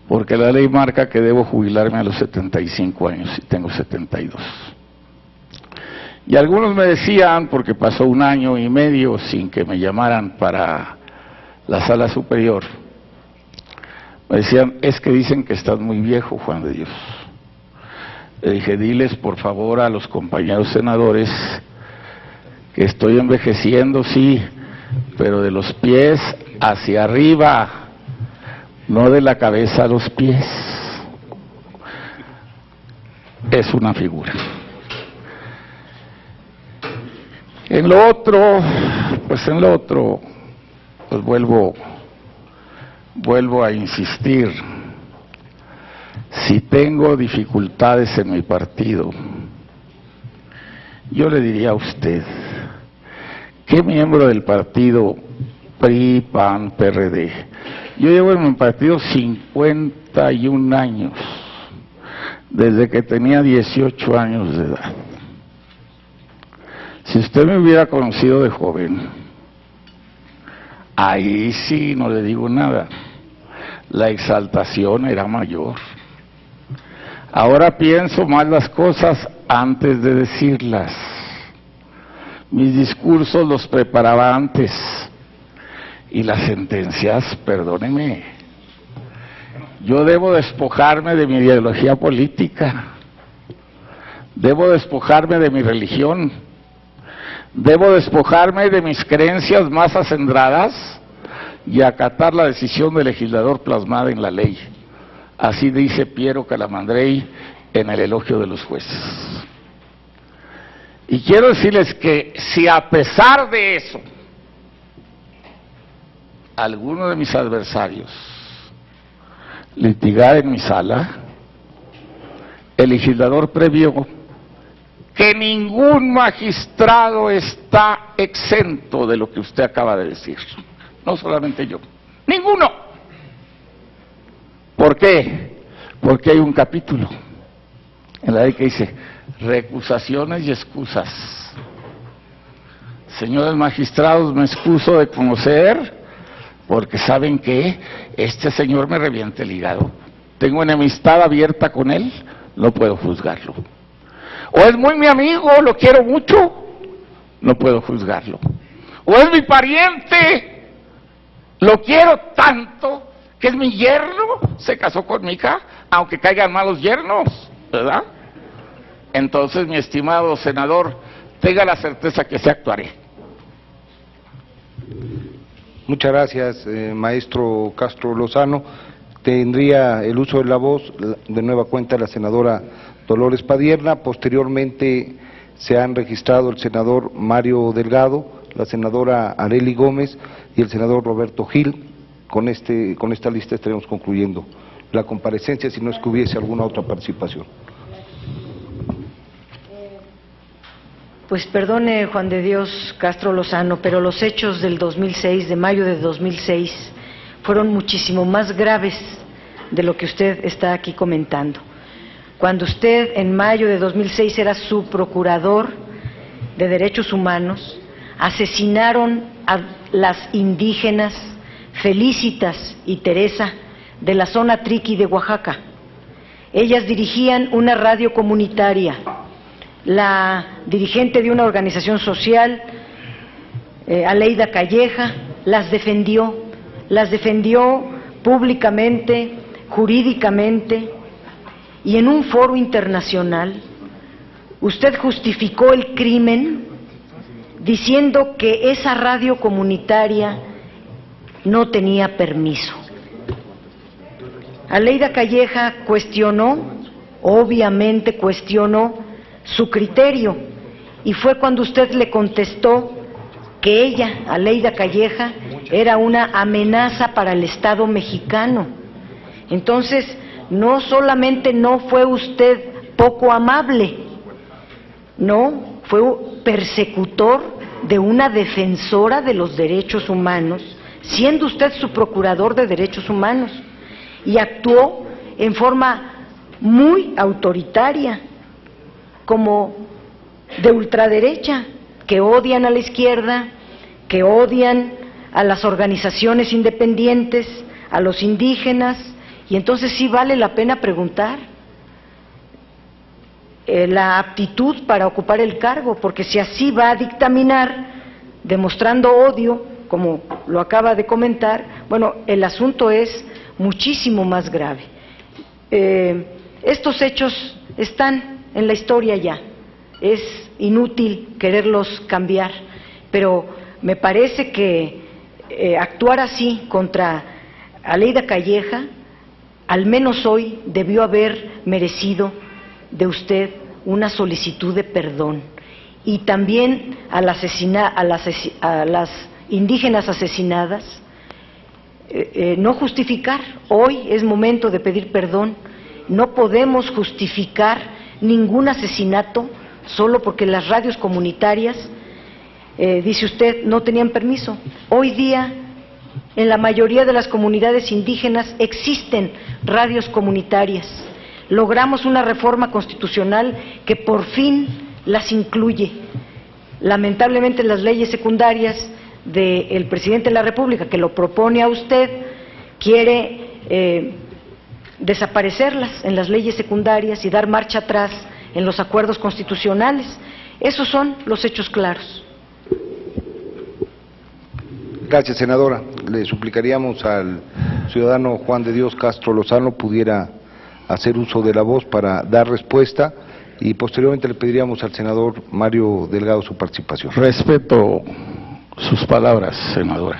porque la ley marca que debo jubilarme a los 75 años y tengo 72. Y algunos me decían, porque pasó 1 año y medio sin que me llamaran para la sala superior, me decían, es que dicen que estás muy viejo, Juan de Dios. Le dije, diles por favor a los compañeros senadores que estoy envejeciendo, sí, pero de los pies hacia arriba, no de la cabeza a los pies. Es una figura. En lo otro, pues vuelvo a insistir. Si tengo dificultades en mi partido, yo le diría a usted, ¿qué miembro del partido PRI, PAN, PRD? Yo llevo en mi partido 51 años, desde que tenía 18 años de edad. Si usted me hubiera conocido de joven, ahí sí no le digo nada, la exaltación era mayor. Ahora pienso más las cosas antes de decirlas. Mis discursos los preparaba antes. Y las sentencias, perdóneme, yo debo despojarme de mi ideología política, debo despojarme de mi religión, debo despojarme de mis creencias más acendradas y acatar la decisión del legislador plasmada en la ley. Así dice Piero Calamandrei en el elogio de los jueces. Y quiero decirles que si a pesar de eso, alguno de mis adversarios litigara en mi sala, el legislador previó que ningún magistrado está exento de lo que usted acaba de decir. No solamente yo, ninguno. ¿Por qué? Porque hay un capítulo en la ley que dice recusaciones y excusas. Señores magistrados, me excuso de conocer, porque saben que este señor me revienta el hígado. Tengo enemistad abierta con él, no puedo juzgarlo. O es muy mi amigo, lo quiero mucho, no puedo juzgarlo. O es mi pariente, lo quiero tanto, que es mi yerno, se casó con mi hija, aunque caigan malos yernos, ¿verdad? Entonces, mi estimado senador, tenga la certeza que se actuaré. Muchas gracias, maestro Castro Lozano. Tendría el uso de la voz, de nueva cuenta, la senadora Dolores Padierna. Posteriormente se han registrado el senador Mario Delgado, la senadora Arely Gómez y el senador Roberto Gil. Con esta lista estaremos concluyendo la comparecencia, si no es que hubiese alguna otra participación. Pues perdone, Juan de Dios Castro Lozano, pero los hechos del 2006, de mayo de 2006, fueron muchísimo más graves de lo que usted está aquí comentando. Cuando usted, en mayo de 2006, era subprocurador de Derechos Humanos, asesinaron a las indígenas Felicitas y Teresa de la zona Triqui de Oaxaca. Ellas dirigían una radio comunitaria. La dirigente de una organización social, Aleida Calleja, las defendió públicamente, jurídicamente, y en un foro internacional usted justificó el crimen diciendo que esa radio comunitaria no tenía permiso. Aleida Calleja obviamente cuestionó su criterio, y fue cuando usted le contestó que ella, Aleida Calleja, era una amenaza para el Estado mexicano. Entonces, no solamente no fue usted poco amable, no, fue persecutor de una defensora de los derechos humanos, siendo usted su procurador de derechos humanos, y actuó en forma muy autoritaria, como de ultraderecha, que odian a la izquierda, que odian a las organizaciones independientes, a los indígenas, y entonces sí vale la pena preguntar la aptitud para ocupar el cargo, porque si así va a dictaminar, demostrando odio, como lo acaba de comentar, bueno, el asunto es muchísimo más grave. Estos hechos están en la historia ya, es inútil quererlos cambiar, pero me parece que actuar así contra Aleida Calleja, al menos hoy, debió haber merecido de usted una solicitud de perdón, y también a las indígenas asesinadas, no justificar. Hoy es momento de pedir perdón. No podemos justificar ningún asesinato solo porque las radios comunitarias, dice usted, no tenían permiso. Hoy día, en la mayoría de las comunidades indígenas existen radios comunitarias. Logramos una reforma constitucional que por fin las incluye. Lamentablemente, las leyes secundarias del presidente de la República, que lo propone a usted, quiere desaparecerlas en las leyes secundarias y dar marcha atrás en los acuerdos constitucionales. Esos son los hechos claros. Gracias, senadora. Le suplicaríamos al ciudadano Juan de Dios Castro Lozano pudiera hacer uso de la voz para dar respuesta, y posteriormente le pediríamos al senador Mario Delgado su participación. Respeto sus palabras, senadora,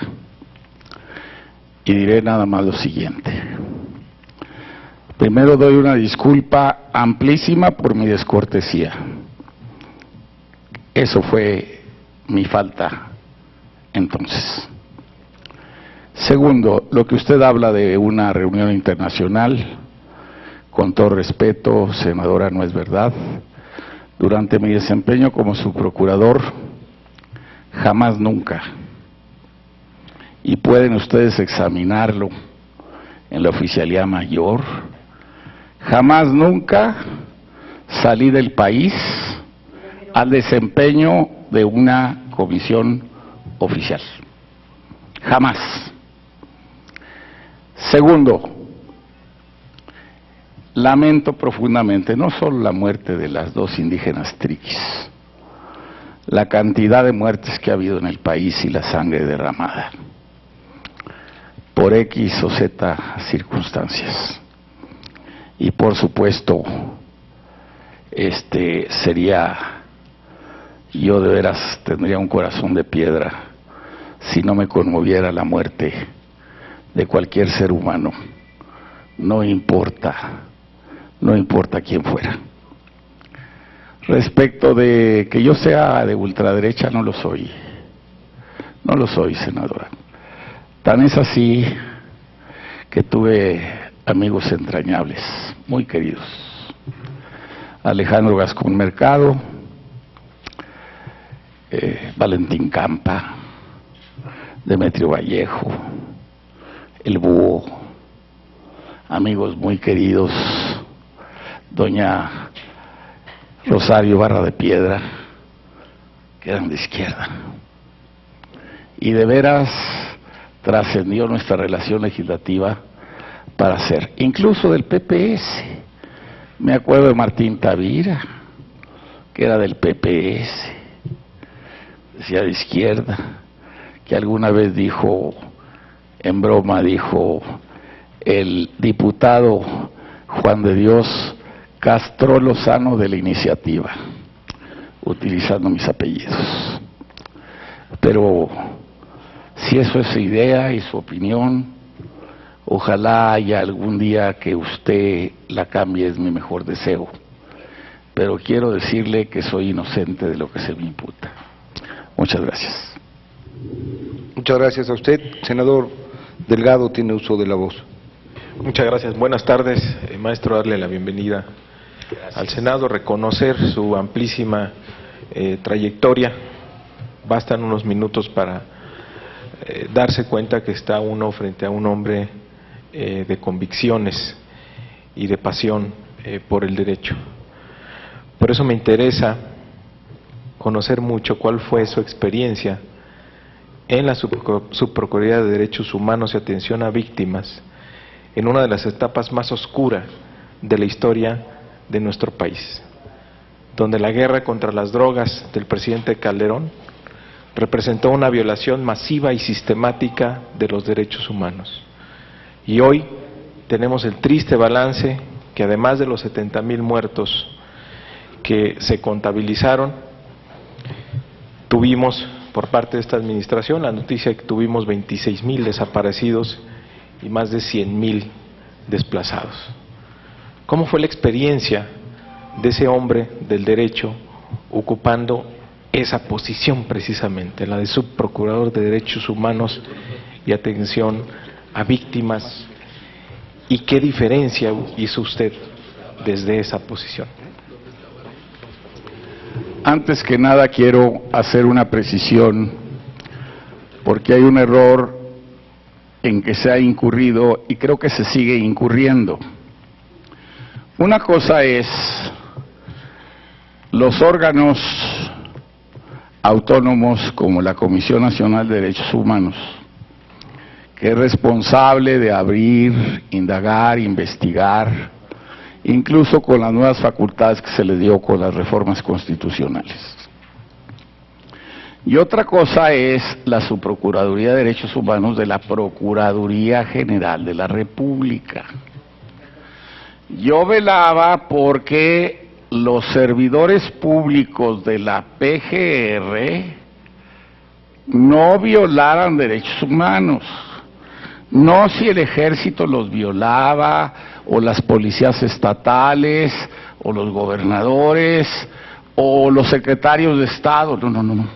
y diré nada más lo siguiente. Primero, doy una disculpa amplísima por mi descortesía. Eso fue mi falta entonces. Segundo, lo que usted habla de una reunión internacional, con todo respeto, senadora, no es verdad. Durante mi desempeño como subprocurador, jamás nunca, y pueden ustedes examinarlo en la oficialía mayor, jamás nunca salí del país al desempeño de una comisión oficial. Jamás. Segundo, lamento profundamente no solo la muerte de las dos indígenas triquis, la cantidad de muertes que ha habido en el país y la sangre derramada por X o Z circunstancias. Y por supuesto, yo de veras tendría un corazón de piedra si no me conmoviera la muerte de cualquier ser humano, no importa quién fuera. Respecto de que yo sea de ultraderecha, no lo soy, senadora. Tan es así que tuve amigos entrañables, muy queridos. Alejandro Gascón Mercado, Valentín Campa, Demetrio Vallejo, el Búho, amigos muy queridos, doña Rosario Barra de Piedra, que eran de izquierda. Y de veras trascendió nuestra relación legislativa para ser, incluso del PPS. Me acuerdo de Martín Tavira, que era del PPS, decía de izquierda, que alguna vez dijo, en broma dijo, el diputado Juan de Dios Castro Lozano de la Iniciativa, utilizando mis apellidos. Pero si eso es su idea y su opinión, ojalá haya algún día que usted la cambie, es mi mejor deseo. Pero quiero decirle que soy inocente de lo que se me imputa. Muchas gracias. Muchas gracias a usted. Senador Delgado tiene uso de la voz. Muchas gracias. Buenas tardes, maestro, darle la bienvenida al Senado, reconocer su amplísima trayectoria. Bastan unos minutos para darse cuenta que está uno frente a un hombre de convicciones y de pasión por el derecho. Por eso me interesa conocer mucho cuál fue su experiencia en la Subprocuraduría de Derechos Humanos y Atención a Víctimas, en una de las etapas más oscuras de la historia de nuestro país, donde la guerra contra las drogas del presidente Calderón representó una violación masiva y sistemática de los derechos humanos. Y hoy tenemos el triste balance que, además de los 70,000 muertos que se contabilizaron, tuvimos por parte de esta administración la noticia que tuvimos 26,000 desaparecidos y más de 100,000 desplazados. ¿Cómo fue la experiencia de ese hombre del derecho ocupando esa posición precisamente, la de subprocurador de Derechos Humanos y Atención a Víctimas? ¿Y qué diferencia hizo usted desde esa posición? Antes que nada quiero hacer una precisión, porque hay un error en que se ha incurrido y creo que se sigue incurriendo. Una cosa es los órganos autónomos como la Comisión Nacional de Derechos Humanos, que es responsable de abrir, indagar, investigar, incluso con las nuevas facultades que se le dio con las reformas constitucionales. Y otra cosa es la Subprocuraduría de Derechos Humanos de la Procuraduría General de la República. Yo velaba porque los servidores públicos de la PGR no violaran derechos humanos, no si el ejército los violaba, o las policías estatales, o los gobernadores, o los secretarios de Estado, no.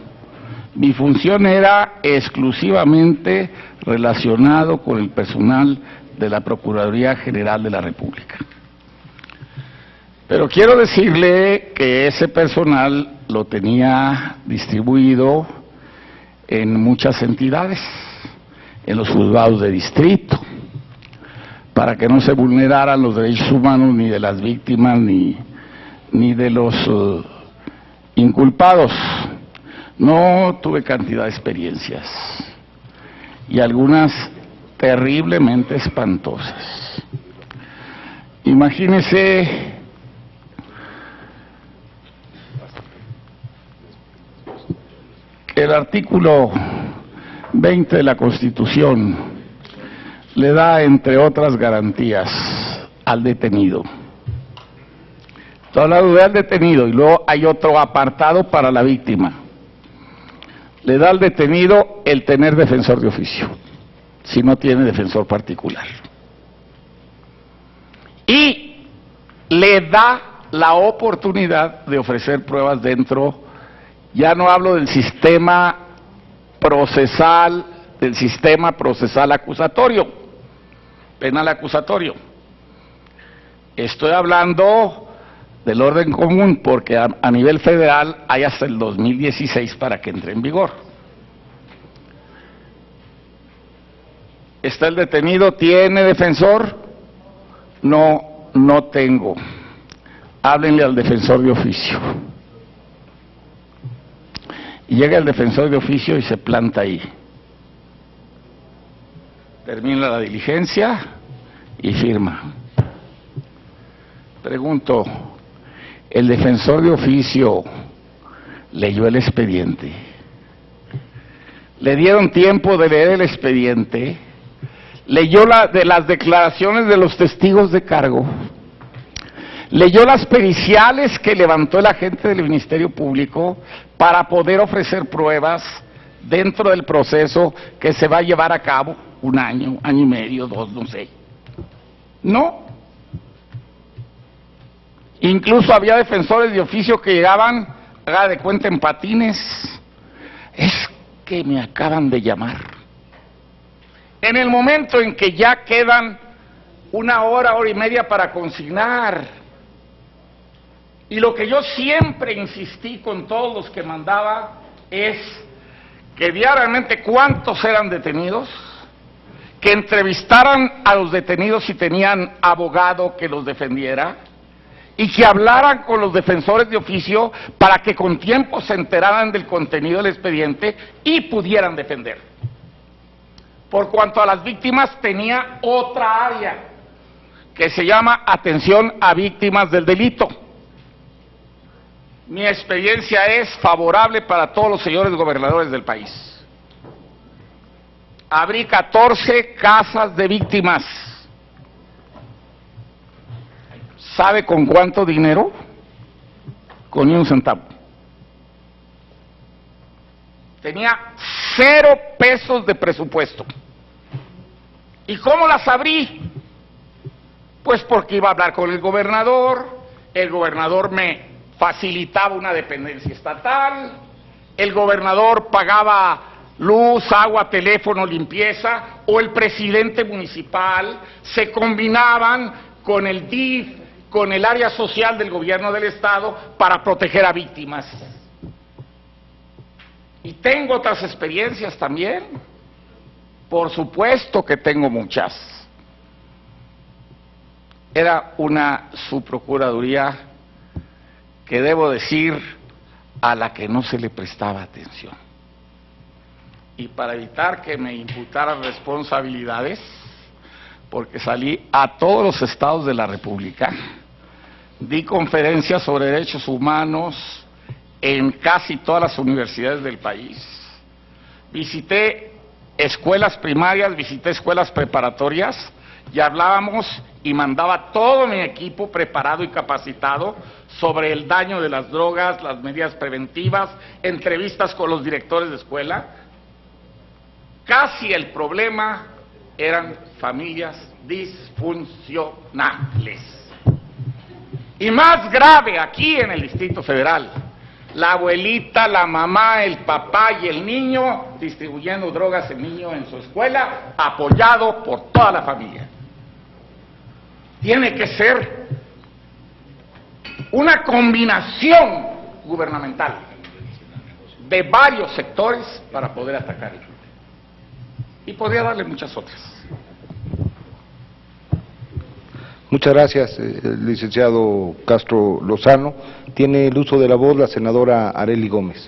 Mi función era exclusivamente relacionado con el personal de la Procuraduría General de la República. Pero quiero decirle que ese personal lo tenía distribuido en muchas entidades, en los juzgados de distrito, para que no se vulneraran los derechos humanos ni de las víctimas ni de los inculpados. No tuve cantidad de experiencias, y algunas terriblemente espantosas. Imagínese que el artículo 20 de la Constitución le da, entre otras garantías, al detenido. Estoy hablando del detenido, y luego hay otro apartado para la víctima. Le da al detenido el tener defensor de oficio, si no tiene defensor particular. Y le da la oportunidad de ofrecer pruebas dentro, ya no hablo del sistema procesal acusatorio, penal acusatorio. Estoy hablando del orden común, porque a nivel federal hay hasta el 2016 para que entre en vigor. ¿Está el detenido? ¿Tiene defensor? No, no tengo. Háblenle al defensor de oficio. Y llega el defensor de oficio y se planta ahí. Termina la diligencia y firma. Pregunto, ¿el defensor de oficio leyó el expediente? ¿Le dieron tiempo de leer el expediente? ¿Leyó las declaraciones de los testigos de cargo? ¿Leyó las periciales que levantó el agente del Ministerio Público para poder ofrecer pruebas dentro del proceso que se va a llevar a cabo 1 año, año y medio, 2, no sé? No. Incluso había defensores de oficio que llegaban, haga de cuenta, en patines. Es que me acaban de llamar. En el momento en que ya quedan 1 hora, hora y media para consignar. Y lo que yo siempre insistí con todos los que mandaba es que diariamente cuántos eran detenidos, que entrevistaran a los detenidos si tenían abogado que los defendiera, y que hablaran con los defensores de oficio para que con tiempo se enteraran del contenido del expediente y pudieran defender. Por cuanto a las víctimas, tenía otra área que se llama atención a víctimas del delito. Mi experiencia es favorable para todos los señores gobernadores del país. Abrí 14 casas de víctimas. ¿Sabe con cuánto dinero? Con ni un centavo. Tenía 0 pesos de presupuesto. ¿Y cómo las abrí? Pues porque iba a hablar con el gobernador me facilitaba una dependencia estatal, el gobernador pagaba luz, agua, teléfono, limpieza, o el presidente municipal, se combinaban con el DIF, con el área social del gobierno del estado para proteger a víctimas. Y tengo otras experiencias también, por supuesto que tengo muchas. Era una subprocuraduría que debo decir a la que no se le prestaba atención. Y para evitar que me imputaran responsabilidades, porque salí a todos los estados de la República, di conferencias sobre derechos humanos en casi todas las universidades del país, visité escuelas primarias, visité escuelas preparatorias, y hablábamos y mandaba todo mi equipo preparado y capacitado sobre el daño de las drogas, las medidas preventivas, entrevistas con los directores de escuela. Casi el problema eran familias disfuncionales. Y más grave aquí en el Distrito Federal, la abuelita, la mamá, el papá y el niño distribuyendo drogas en niño en su escuela, apoyado por toda la familia. Tiene que ser una combinación gubernamental de varios sectores para poder atacarlo. Y podría darle muchas otras. Muchas gracias, licenciado Castro Lozano. Tiene el uso de la voz la senadora Arely Gómez.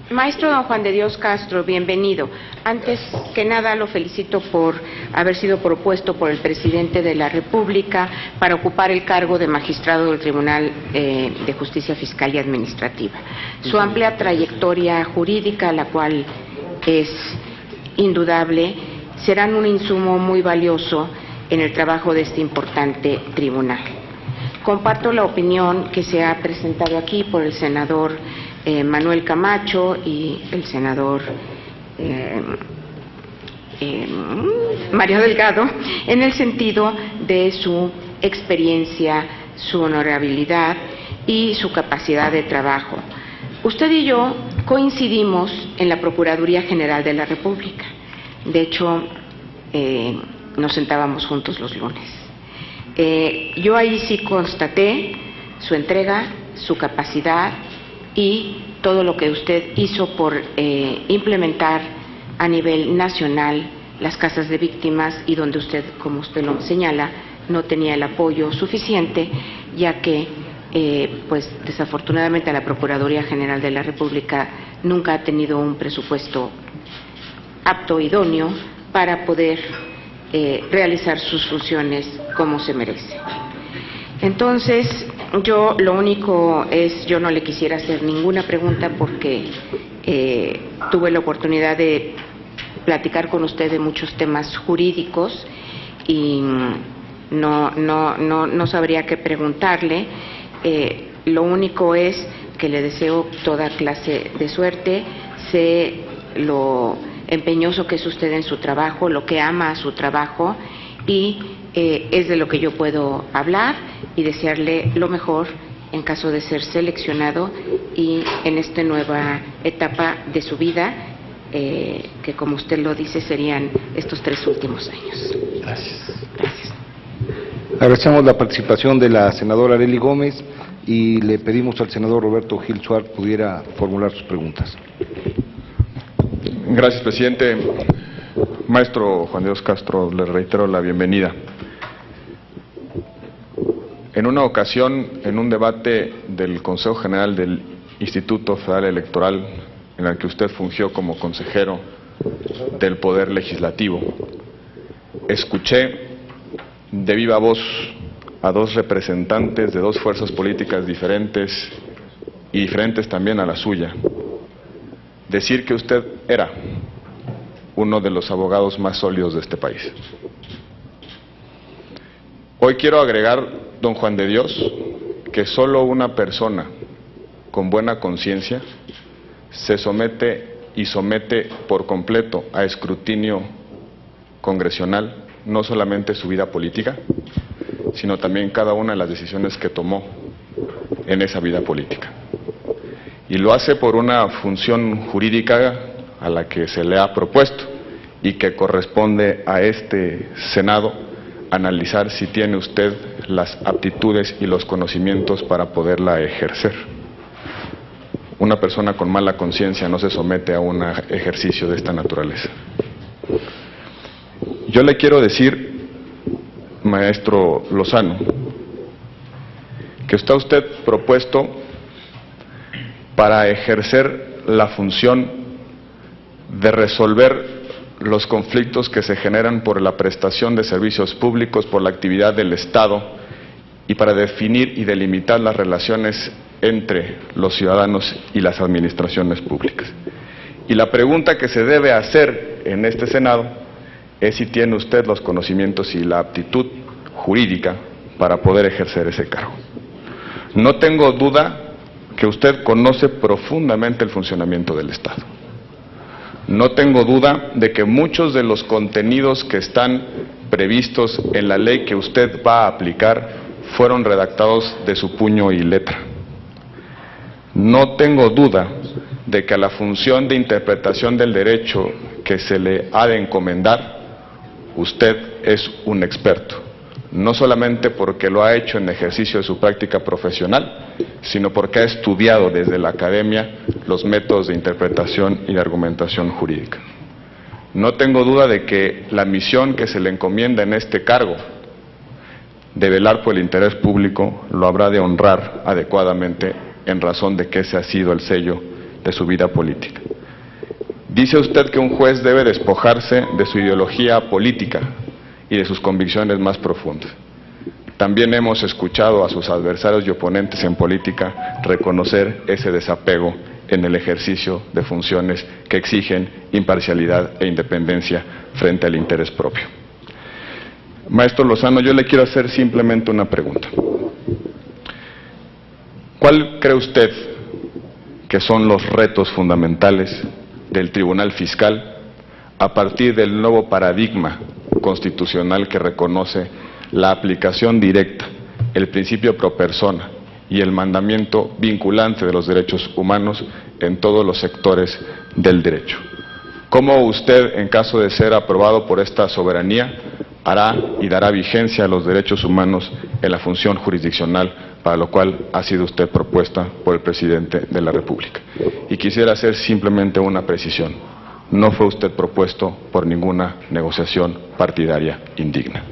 Maestro don Juan de Dios Castro, bienvenido. Antes que nada lo felicito por haber sido propuesto por el presidente de la República para ocupar el cargo de magistrado del Tribunal de Justicia Fiscal y Administrativa. Su amplia trayectoria jurídica, la cual es indudable, serán un insumo muy valioso en el trabajo de este importante tribunal. Comparto la opinión que se ha presentado aquí por el senador Manuel Camacho y el senador Mario Delgado, en el sentido de su experiencia, su honorabilidad y su capacidad de trabajo. Usted y yo coincidimos en la Procuraduría General de la República. De hecho, nos sentábamos juntos los lunes. Yo ahí sí constaté su entrega, su capacidad y todo lo que usted hizo por implementar a nivel nacional las casas de víctimas, y donde usted, como usted lo señala, no tenía el apoyo suficiente, ya que pues desafortunadamente la Procuraduría General de la República nunca ha tenido un presupuesto apto, idóneo, para poder realizar sus funciones como se merece. Entonces, yo lo único es, yo no le quisiera hacer ninguna pregunta porque tuve la oportunidad de platicar con usted de muchos temas jurídicos y no sabría qué preguntarle. Lo único es que le deseo toda clase de suerte. Sé lo empeñoso que es usted en su trabajo, lo que ama a su trabajo, y es de lo que yo puedo hablar y desearle lo mejor en caso de ser seleccionado y en esta nueva etapa de su vida, que como usted lo dice serían estos 3 últimos años. Gracias. Gracias. Agradecemos la participación de la senadora Arely Gómez y le pedimos al senador Roberto Gil Suárez pudiera formular sus preguntas. Gracias, presidente. Maestro Juan de Dios Castro, le reitero la bienvenida. En una ocasión, en un debate del Consejo General del Instituto Federal Electoral, en el que usted fungió como consejero del Poder Legislativo, escuché de viva voz a 2 representantes de 2 fuerzas políticas diferentes y diferentes también a la suya, decir que usted era uno de los abogados más sólidos de este país. Hoy quiero agregar, don Juan de Dios, que solo una persona con buena conciencia se somete y somete por completo a escrutinio congresional, no solamente su vida política, sino también cada una de las decisiones que tomó en esa vida política. Y lo hace por una función jurídica a la que se le ha propuesto y que corresponde a este Senado analizar si tiene usted las aptitudes y los conocimientos para poderla ejercer. Una persona con mala conciencia no se somete a un ejercicio de esta naturaleza. Yo le quiero decir, maestro Lozano, que está usted propuesto para ejercer la función de resolver los conflictos que se generan por la prestación de servicios públicos, por la actividad del Estado, y para definir y delimitar las relaciones entre los ciudadanos y las administraciones públicas. Y la pregunta que se debe hacer en este Senado es si tiene usted los conocimientos y la aptitud jurídica para poder ejercer ese cargo. No tengo duda que usted conoce profundamente el funcionamiento del Estado. No tengo duda de que muchos de los contenidos que están previstos en la ley que usted va a aplicar fueron redactados de su puño y letra. No tengo duda de que a la función de interpretación del derecho que se le ha de encomendar, usted es un experto. No solamente porque lo ha hecho en ejercicio de su práctica profesional, sino porque ha estudiado desde la academia los métodos de interpretación y de argumentación jurídica. No tengo duda de que la misión que se le encomienda en este cargo, de velar por el interés público, lo habrá de honrar adecuadamente en razón de que ese ha sido el sello de su vida política. Dice usted que un juez debe despojarse de su ideología política y de sus convicciones más profundas. También hemos escuchado a sus adversarios y oponentes en política reconocer ese desapego en el ejercicio de funciones que exigen imparcialidad e independencia frente al interés propio. Maestro Lozano, yo le quiero hacer simplemente una pregunta. ¿Cuál cree usted que son los retos fundamentales del Tribunal Fiscal a partir del nuevo paradigma constitucional que reconoce la aplicación directa, el principio pro persona y el mandamiento vinculante de los derechos humanos en todos los sectores del derecho? ¿Cómo usted, en caso de ser aprobado por esta soberanía, hará y dará vigencia a los derechos humanos en la función jurisdiccional para lo cual ha sido usted propuesta por el presidente de la República. Y quisiera hacer simplemente una precisión. No fue usted propuesto por ninguna negociación partidaria indigna.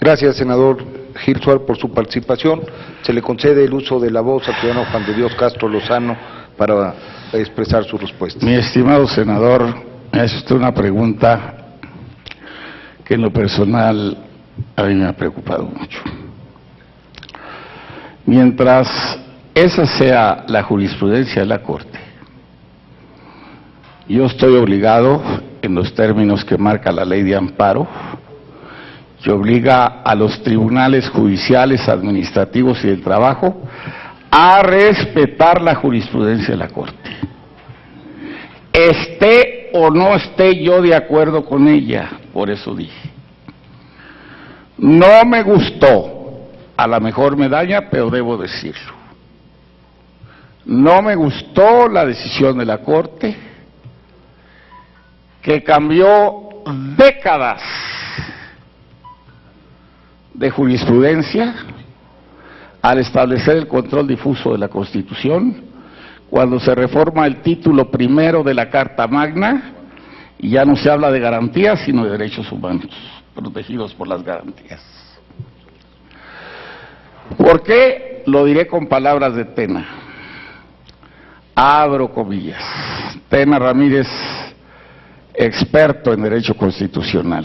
Gracias, senador Gil Suárez, por su participación. Se le concede el uso de la voz al ciudadano Juan de Dios Castro Lozano para expresar su respuesta. Mi estimado senador, es usted una pregunta que en lo personal a mí me ha preocupado mucho. Mientras esa sea la jurisprudencia de la Corte, yo estoy obligado, en los términos que marca la ley de amparo, que obliga a los tribunales judiciales, administrativos y del trabajo a respetar la jurisprudencia de la Corte. Esté o no esté yo de acuerdo con ella, por eso dije. No me gustó, a la mejor medalla, pero debo decirlo. No me gustó la decisión de la Corte, que cambió décadas de jurisprudencia al establecer el control difuso de la Constitución, cuando se reforma el título primero de la Carta Magna, y ya no se habla de garantías, sino de derechos humanos, protegidos por las garantías. ¿Por qué? Lo diré con palabras de Tena. Abro comillas. Tena Ramírez, experto en derecho constitucional.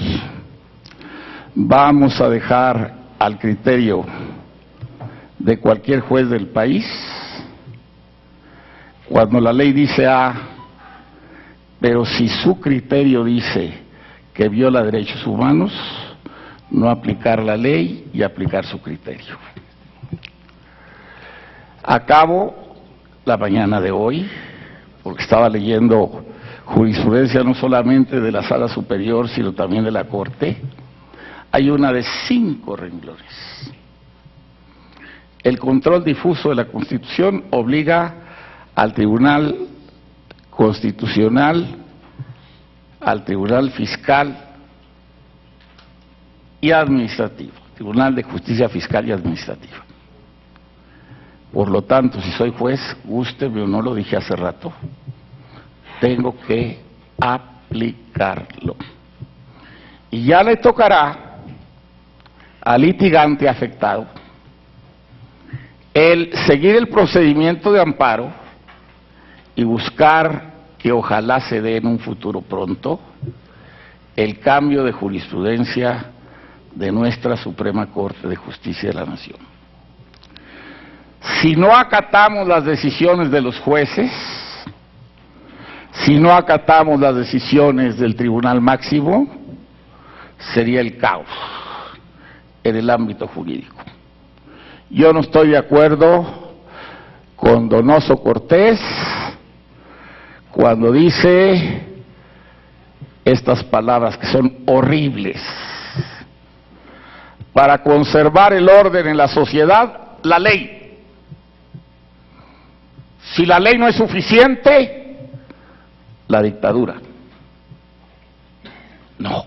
Vamos a dejar al criterio de cualquier juez del país, cuando la ley dice A, pero si su criterio dice que viola derechos humanos, no aplicar la ley y aplicar su criterio. Acabo la mañana de hoy, porque estaba leyendo jurisprudencia no solamente de la Sala Superior, sino también de la Corte. Hay una de 5 renglones. El control difuso de la Constitución obliga al Tribunal Constitucional, al Tribunal Fiscal y Administrativo, Tribunal de Justicia Fiscal y Administrativa. Por lo tanto, si soy juez, gústeme o no, lo dije hace rato, tengo que aplicarlo. Y ya le tocará al litigante afectado el seguir el procedimiento de amparo y buscar que ojalá se dé en un futuro pronto el cambio de jurisprudencia de nuestra Suprema Corte de Justicia de la Nación. Si no acatamos las decisiones de los jueces, si no acatamos las decisiones del Tribunal Máximo, sería el caos en el ámbito jurídico. Yo no estoy de acuerdo con Donoso Cortés cuando dice estas palabras que son horribles. Para conservar el orden en la sociedad, la ley. Si la ley no es suficiente, la dictadura. No,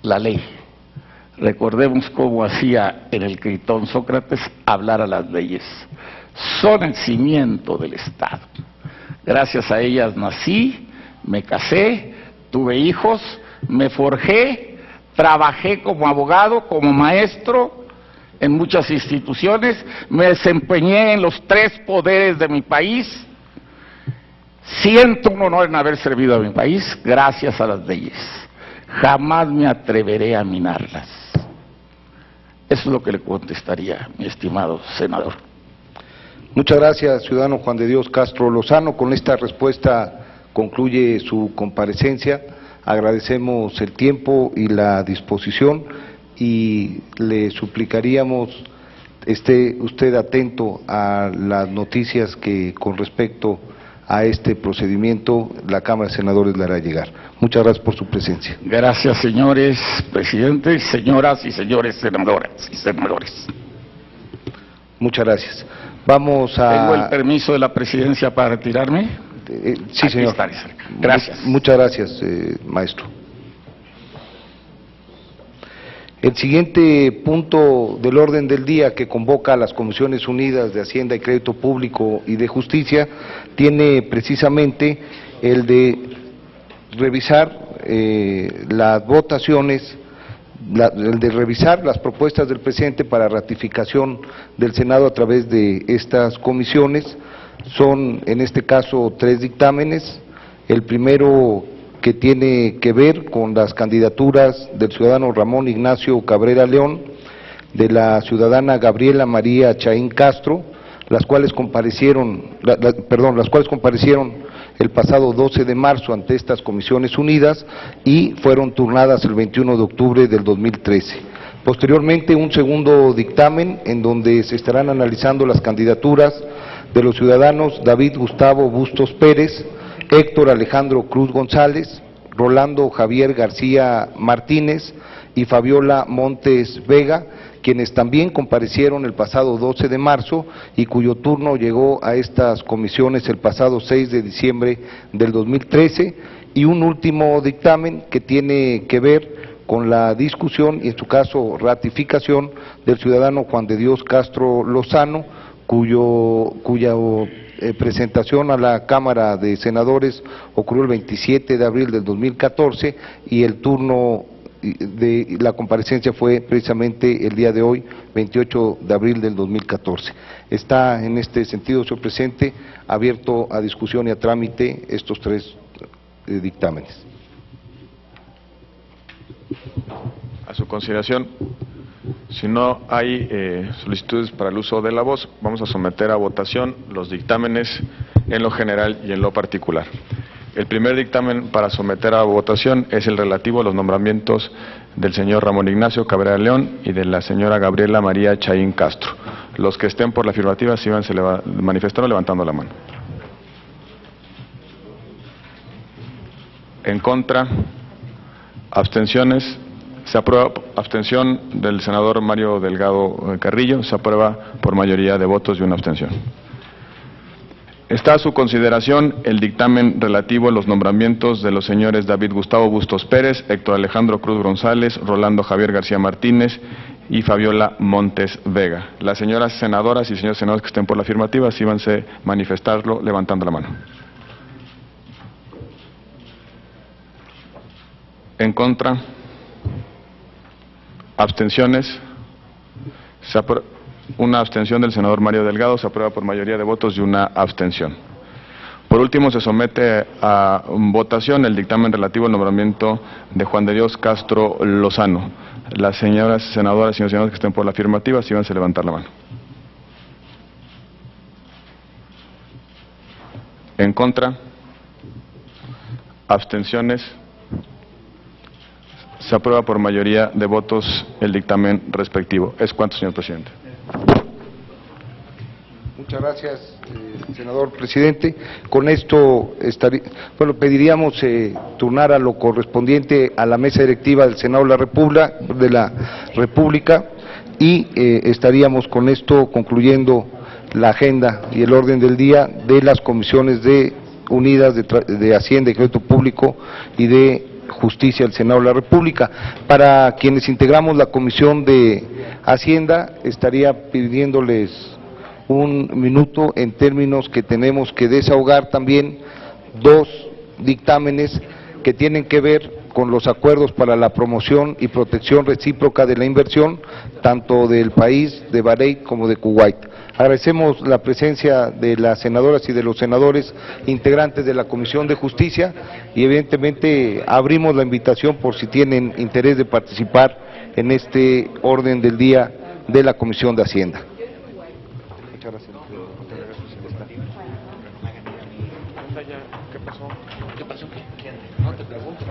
la ley. Recordemos cómo hacía en el Critón Sócrates hablar a las leyes. Son el cimiento del Estado. Gracias a ellas nací, me casé, tuve hijos, me forjé, trabajé como abogado, como maestro en muchas instituciones, me desempeñé en los 3 poderes de mi país. Siento un honor en haber servido a mi país gracias a las leyes. Jamás me atreveré a minarlas. Eso es lo que le contestaría, mi estimado senador. Muchas gracias, ciudadano Juan de Dios Castro Lozano. Con esta respuesta concluye su comparecencia. Agradecemos el tiempo y la disposición y le suplicaríamos esté usted atento a las noticias que con respecto a este procedimiento la Cámara de Senadores le hará llegar. Muchas gracias por su presencia. Gracias, señores presidentes, señoras y señores senadoras y senadores. Muchas gracias. Vamos a... ¿Tengo el permiso de la presidencia para retirarme? Sí, señor. Aquí está. Gracias. Muchas gracias, maestro. El siguiente punto del orden del día, que convoca a las Comisiones Unidas de Hacienda y Crédito Público y de Justicia, tiene precisamente el de revisar las votaciones, el de revisar las propuestas del presidente para ratificación del Senado a través de estas comisiones. Son, en este caso, 3 dictámenes. El primero, que tiene que ver con las candidaturas del ciudadano Ramón Ignacio Cabrera León, de la ciudadana Gabriela María Chaín Castro, las cuales comparecieron el pasado 12 de marzo ante estas Comisiones Unidas y fueron turnadas el 21 de octubre del 2013. Posteriormente, un segundo dictamen en donde se estarán analizando las candidaturas de los ciudadanos David Gustavo Bustos Pérez, Héctor Alejandro Cruz González, Rolando Javier García Martínez y Fabiola Montes Vega, quienes también comparecieron el pasado 12 de marzo y cuyo turno llegó a estas comisiones el pasado 6 de diciembre del 2013, y un último dictamen que tiene que ver con la discusión y en su caso ratificación del ciudadano Juan de Dios Castro Lozano, cuya presentación a la Cámara de Senadores ocurrió el 27 de abril del 2014 y el turno de la comparecencia fue precisamente el día de hoy, 28 de abril del 2014. Está en este sentido, señor presidente, abierto a discusión y a trámite estos 3 dictámenes. A su consideración, si no hay solicitudes para el uso de la voz, vamos a someter a votación los dictámenes en lo general y en lo particular. El primer dictamen para someter a votación es el relativo a los nombramientos del señor Ramón Ignacio Cabrera León y de la señora Gabriela María Chaín Castro. Los que estén por la afirmativa, se manifestaron levantando la mano. En contra, abstenciones. Se aprueba. Abstención del senador Mario Delgado Carrillo. Se aprueba por mayoría de votos y una abstención. Está a su consideración el dictamen relativo a los nombramientos de los señores David Gustavo Bustos Pérez, Héctor Alejandro Cruz González, Rolando Javier García Martínez y Fabiola Montes Vega. Las señoras senadoras y señores senadores que estén por la afirmativa, síbanse manifestarlo levantando la mano. En contra. Abstenciones. Una abstención del senador Mario Delgado. Se aprueba por mayoría de votos y una abstención. Por último, se somete a votación el dictamen relativo al nombramiento de Juan de Dios Castro Lozano. Las señoras senadoras y señores senadores que estén por la afirmativa, síbanse a levantar la mano. En contra. Abstenciones. Se aprueba por mayoría de votos el dictamen respectivo. Es cuanto, señor presidente. Muchas gracias, senador presidente. Con esto pediríamos turnar a lo correspondiente a la mesa directiva del Senado de la República y estaríamos con esto concluyendo la agenda y el orden del día de las comisiones unidas de Hacienda y Crédito Público y de Justicia del Senado de la República. Para quienes integramos la Comisión de Hacienda, estaría pidiéndoles un minuto en términos que tenemos que desahogar también 2 dictámenes que tienen que ver con los acuerdos para la promoción y protección recíproca de la inversión, tanto del país de Bahrein como de Kuwait. Agradecemos la presencia de las senadoras y de los senadores integrantes de la Comisión de Justicia y evidentemente abrimos la invitación por si tienen interés de participar en este orden del día de la Comisión de Hacienda. Muchas gracias. ¿Qué pasó? ¿Qué pasó? No te pregunto.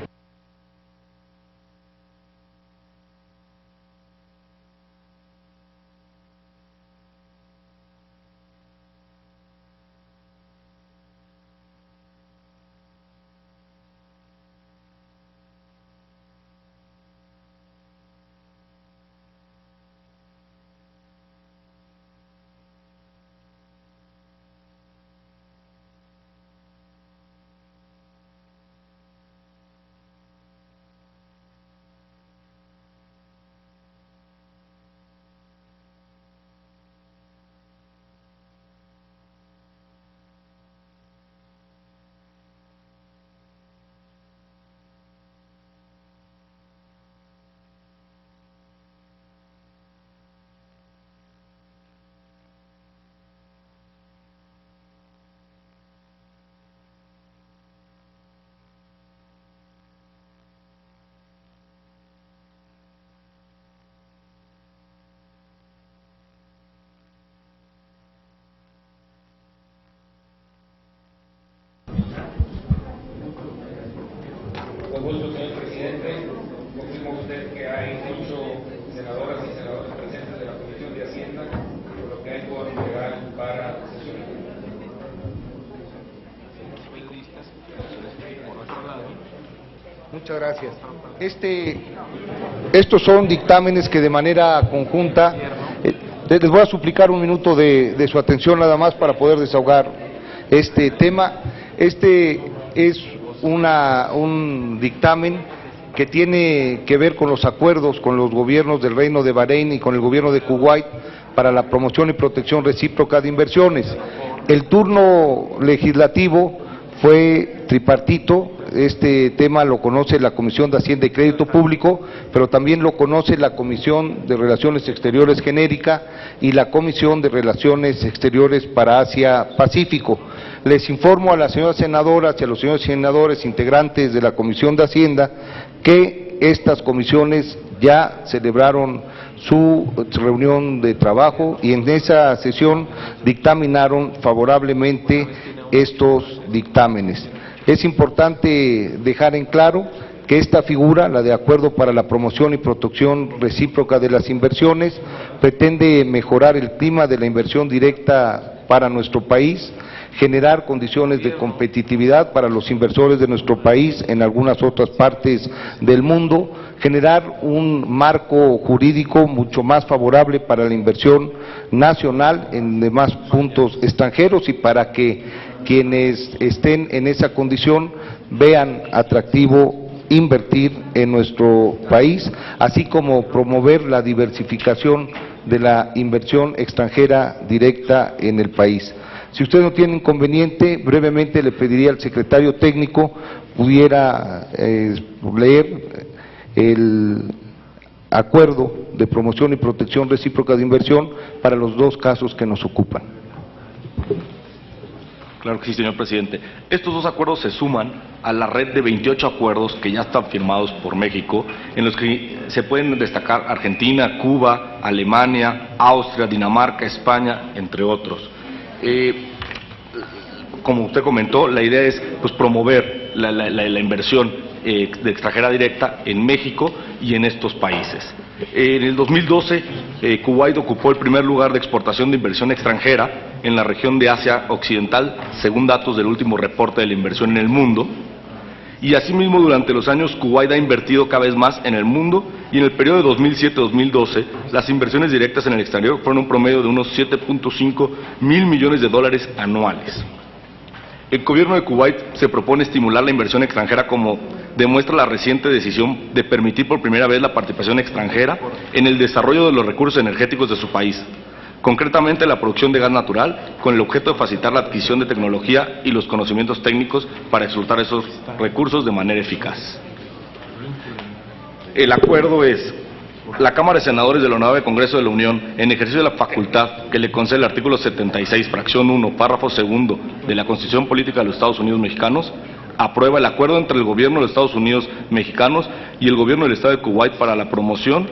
Muchas gracias. Estos son dictámenes que de manera conjunta, les voy a suplicar un minuto de su atención nada más para poder desahogar este tema. Este es un dictamen que tiene que ver con los acuerdos con los gobiernos del Reino de Bahrein y con el gobierno de Kuwait para la promoción y protección recíproca de inversiones. El turno legislativo fue tripartito. Este tema lo conoce la Comisión de Hacienda y Crédito Público, pero también lo conoce la Comisión de Relaciones Exteriores Genérica y la Comisión de Relaciones Exteriores para Asia-Pacífico. Les informo a las señoras senadoras y a los señores senadores integrantes de la Comisión de Hacienda que estas comisiones ya celebraron su reunión de trabajo y en esa sesión dictaminaron favorablemente estos dictámenes. Es importante dejar en claro que esta figura, la de Acuerdo para la Promoción y Protección Recíproca de las Inversiones, pretende mejorar el clima de la inversión directa para nuestro país, generar condiciones de competitividad para los inversores de nuestro país en algunas otras partes del mundo, generar un marco jurídico mucho más favorable para la inversión nacional en demás puntos extranjeros y para que quienes estén en esa condición vean atractivo invertir en nuestro país, así como promover la diversificación de la inversión extranjera directa en el país. Si usted no tiene inconveniente, brevemente le pediría al secretario técnico pudiera leer el acuerdo de promoción y protección recíproca de inversión para los dos casos que nos ocupan. Claro que sí, señor presidente. Estos dos acuerdos se suman a la red de 28 acuerdos que ya están firmados por México, en los que se pueden destacar Argentina, Cuba, Alemania, Austria, Dinamarca, España, entre otros. Como usted comentó, la idea es promover la inversión de extranjera directa en México y en estos países. En el 2012, Kuwait ocupó el primer lugar de exportación de inversión extranjera en la región de Asia Occidental, según datos del último reporte de la inversión en el mundo. Y asimismo, durante los años, Kuwait ha invertido cada vez más en el mundo y en el periodo de 2007-2012, las inversiones directas en el exterior fueron un promedio de unos 7.5 mil millones de dólares anuales. El gobierno de Kuwait se propone estimular la inversión extranjera como demuestra la reciente decisión de permitir por primera vez la participación extranjera en el desarrollo de los recursos energéticos de su país, concretamente la producción de gas natural, con el objeto de facilitar la adquisición de tecnología y los conocimientos técnicos para explotar esos recursos de manera eficaz. El acuerdo es: la Cámara de Senadores del Honorable Congreso de la Unión, en ejercicio de la facultad que le concede el artículo 76, fracción 1, párrafo 2 de la Constitución Política de los Estados Unidos Mexicanos, aprueba el acuerdo entre el Gobierno de los Estados Unidos Mexicanos y el Gobierno del Estado de Kuwait para la promoción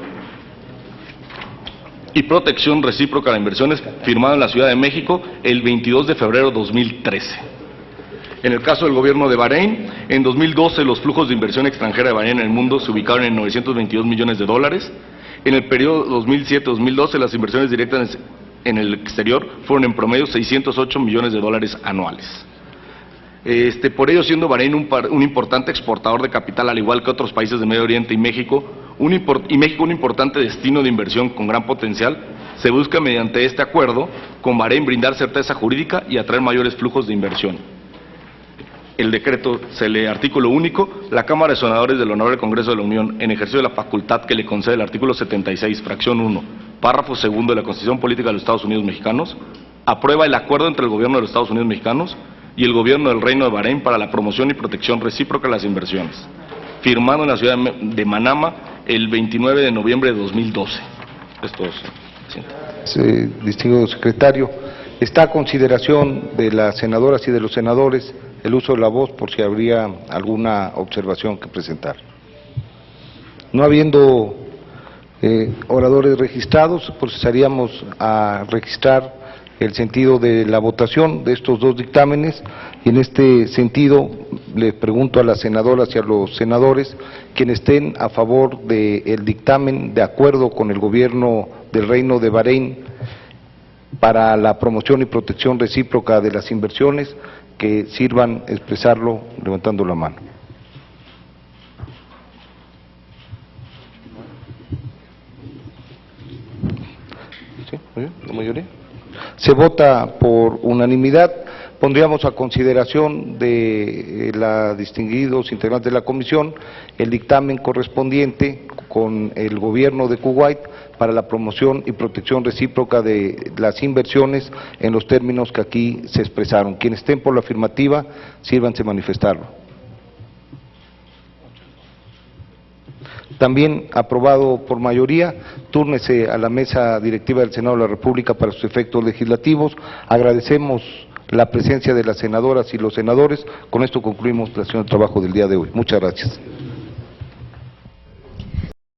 y protección recíproca de inversiones, firmado en la Ciudad de México el 22 de febrero de 2013. En el caso del gobierno de Bahrein, en 2012 los flujos de inversión extranjera de Bahrein en el mundo se ubicaron en 922 millones de dólares. En el periodo 2007-2012 las inversiones directas en el exterior fueron en promedio 608 millones de dólares anuales. Por ello, siendo Bahrein un importante exportador de capital, al igual que otros países de Medio Oriente y México un importante destino de inversión con gran potencial, se busca mediante este acuerdo con Bahrein brindar certeza jurídica y atraer mayores flujos de inversión. El decreto se lee: artículo único. La Cámara de Senadores del Honorable Congreso de la Unión, en ejercicio de la facultad que le concede el artículo 76, fracción 1, párrafo 2 de la Constitución Política de los Estados Unidos Mexicanos, aprueba el acuerdo entre el Gobierno de los Estados Unidos Mexicanos y el Gobierno del Reino de Bahrein para la promoción y protección recíproca de las inversiones, firmado en la ciudad de Manama el 29 de noviembre de 2012. Es todo, señor. Distinguido secretario, está a consideración de las senadoras y de los senadores el uso de la voz por si habría alguna observación que presentar. No habiendo oradores registrados, procesaríamos a registrar el sentido de la votación de estos dos dictámenes y en este sentido le pregunto a las senadoras y a los senadores quienes estén a favor del dictamen de acuerdo con el gobierno del Reino de Bahrein para la promoción y protección recíproca de las inversiones, que sirvan expresarlo levantando la mano. ¿Sí? Muy bien, la mayoría. Se vota por unanimidad. Pondríamos a consideración de los distinguidos integrantes de la comisión el dictamen correspondiente con el gobierno de Kuwait para la promoción y protección recíproca de las inversiones en los términos que aquí se expresaron. Quienes estén por la afirmativa, sírvanse manifestarlo. También aprobado por mayoría, túrnese a la mesa directiva del Senado de la República para sus efectos legislativos. Agradecemos la presencia de las senadoras y los senadores. Con esto concluimos la sesión de trabajo del día de hoy. Muchas gracias.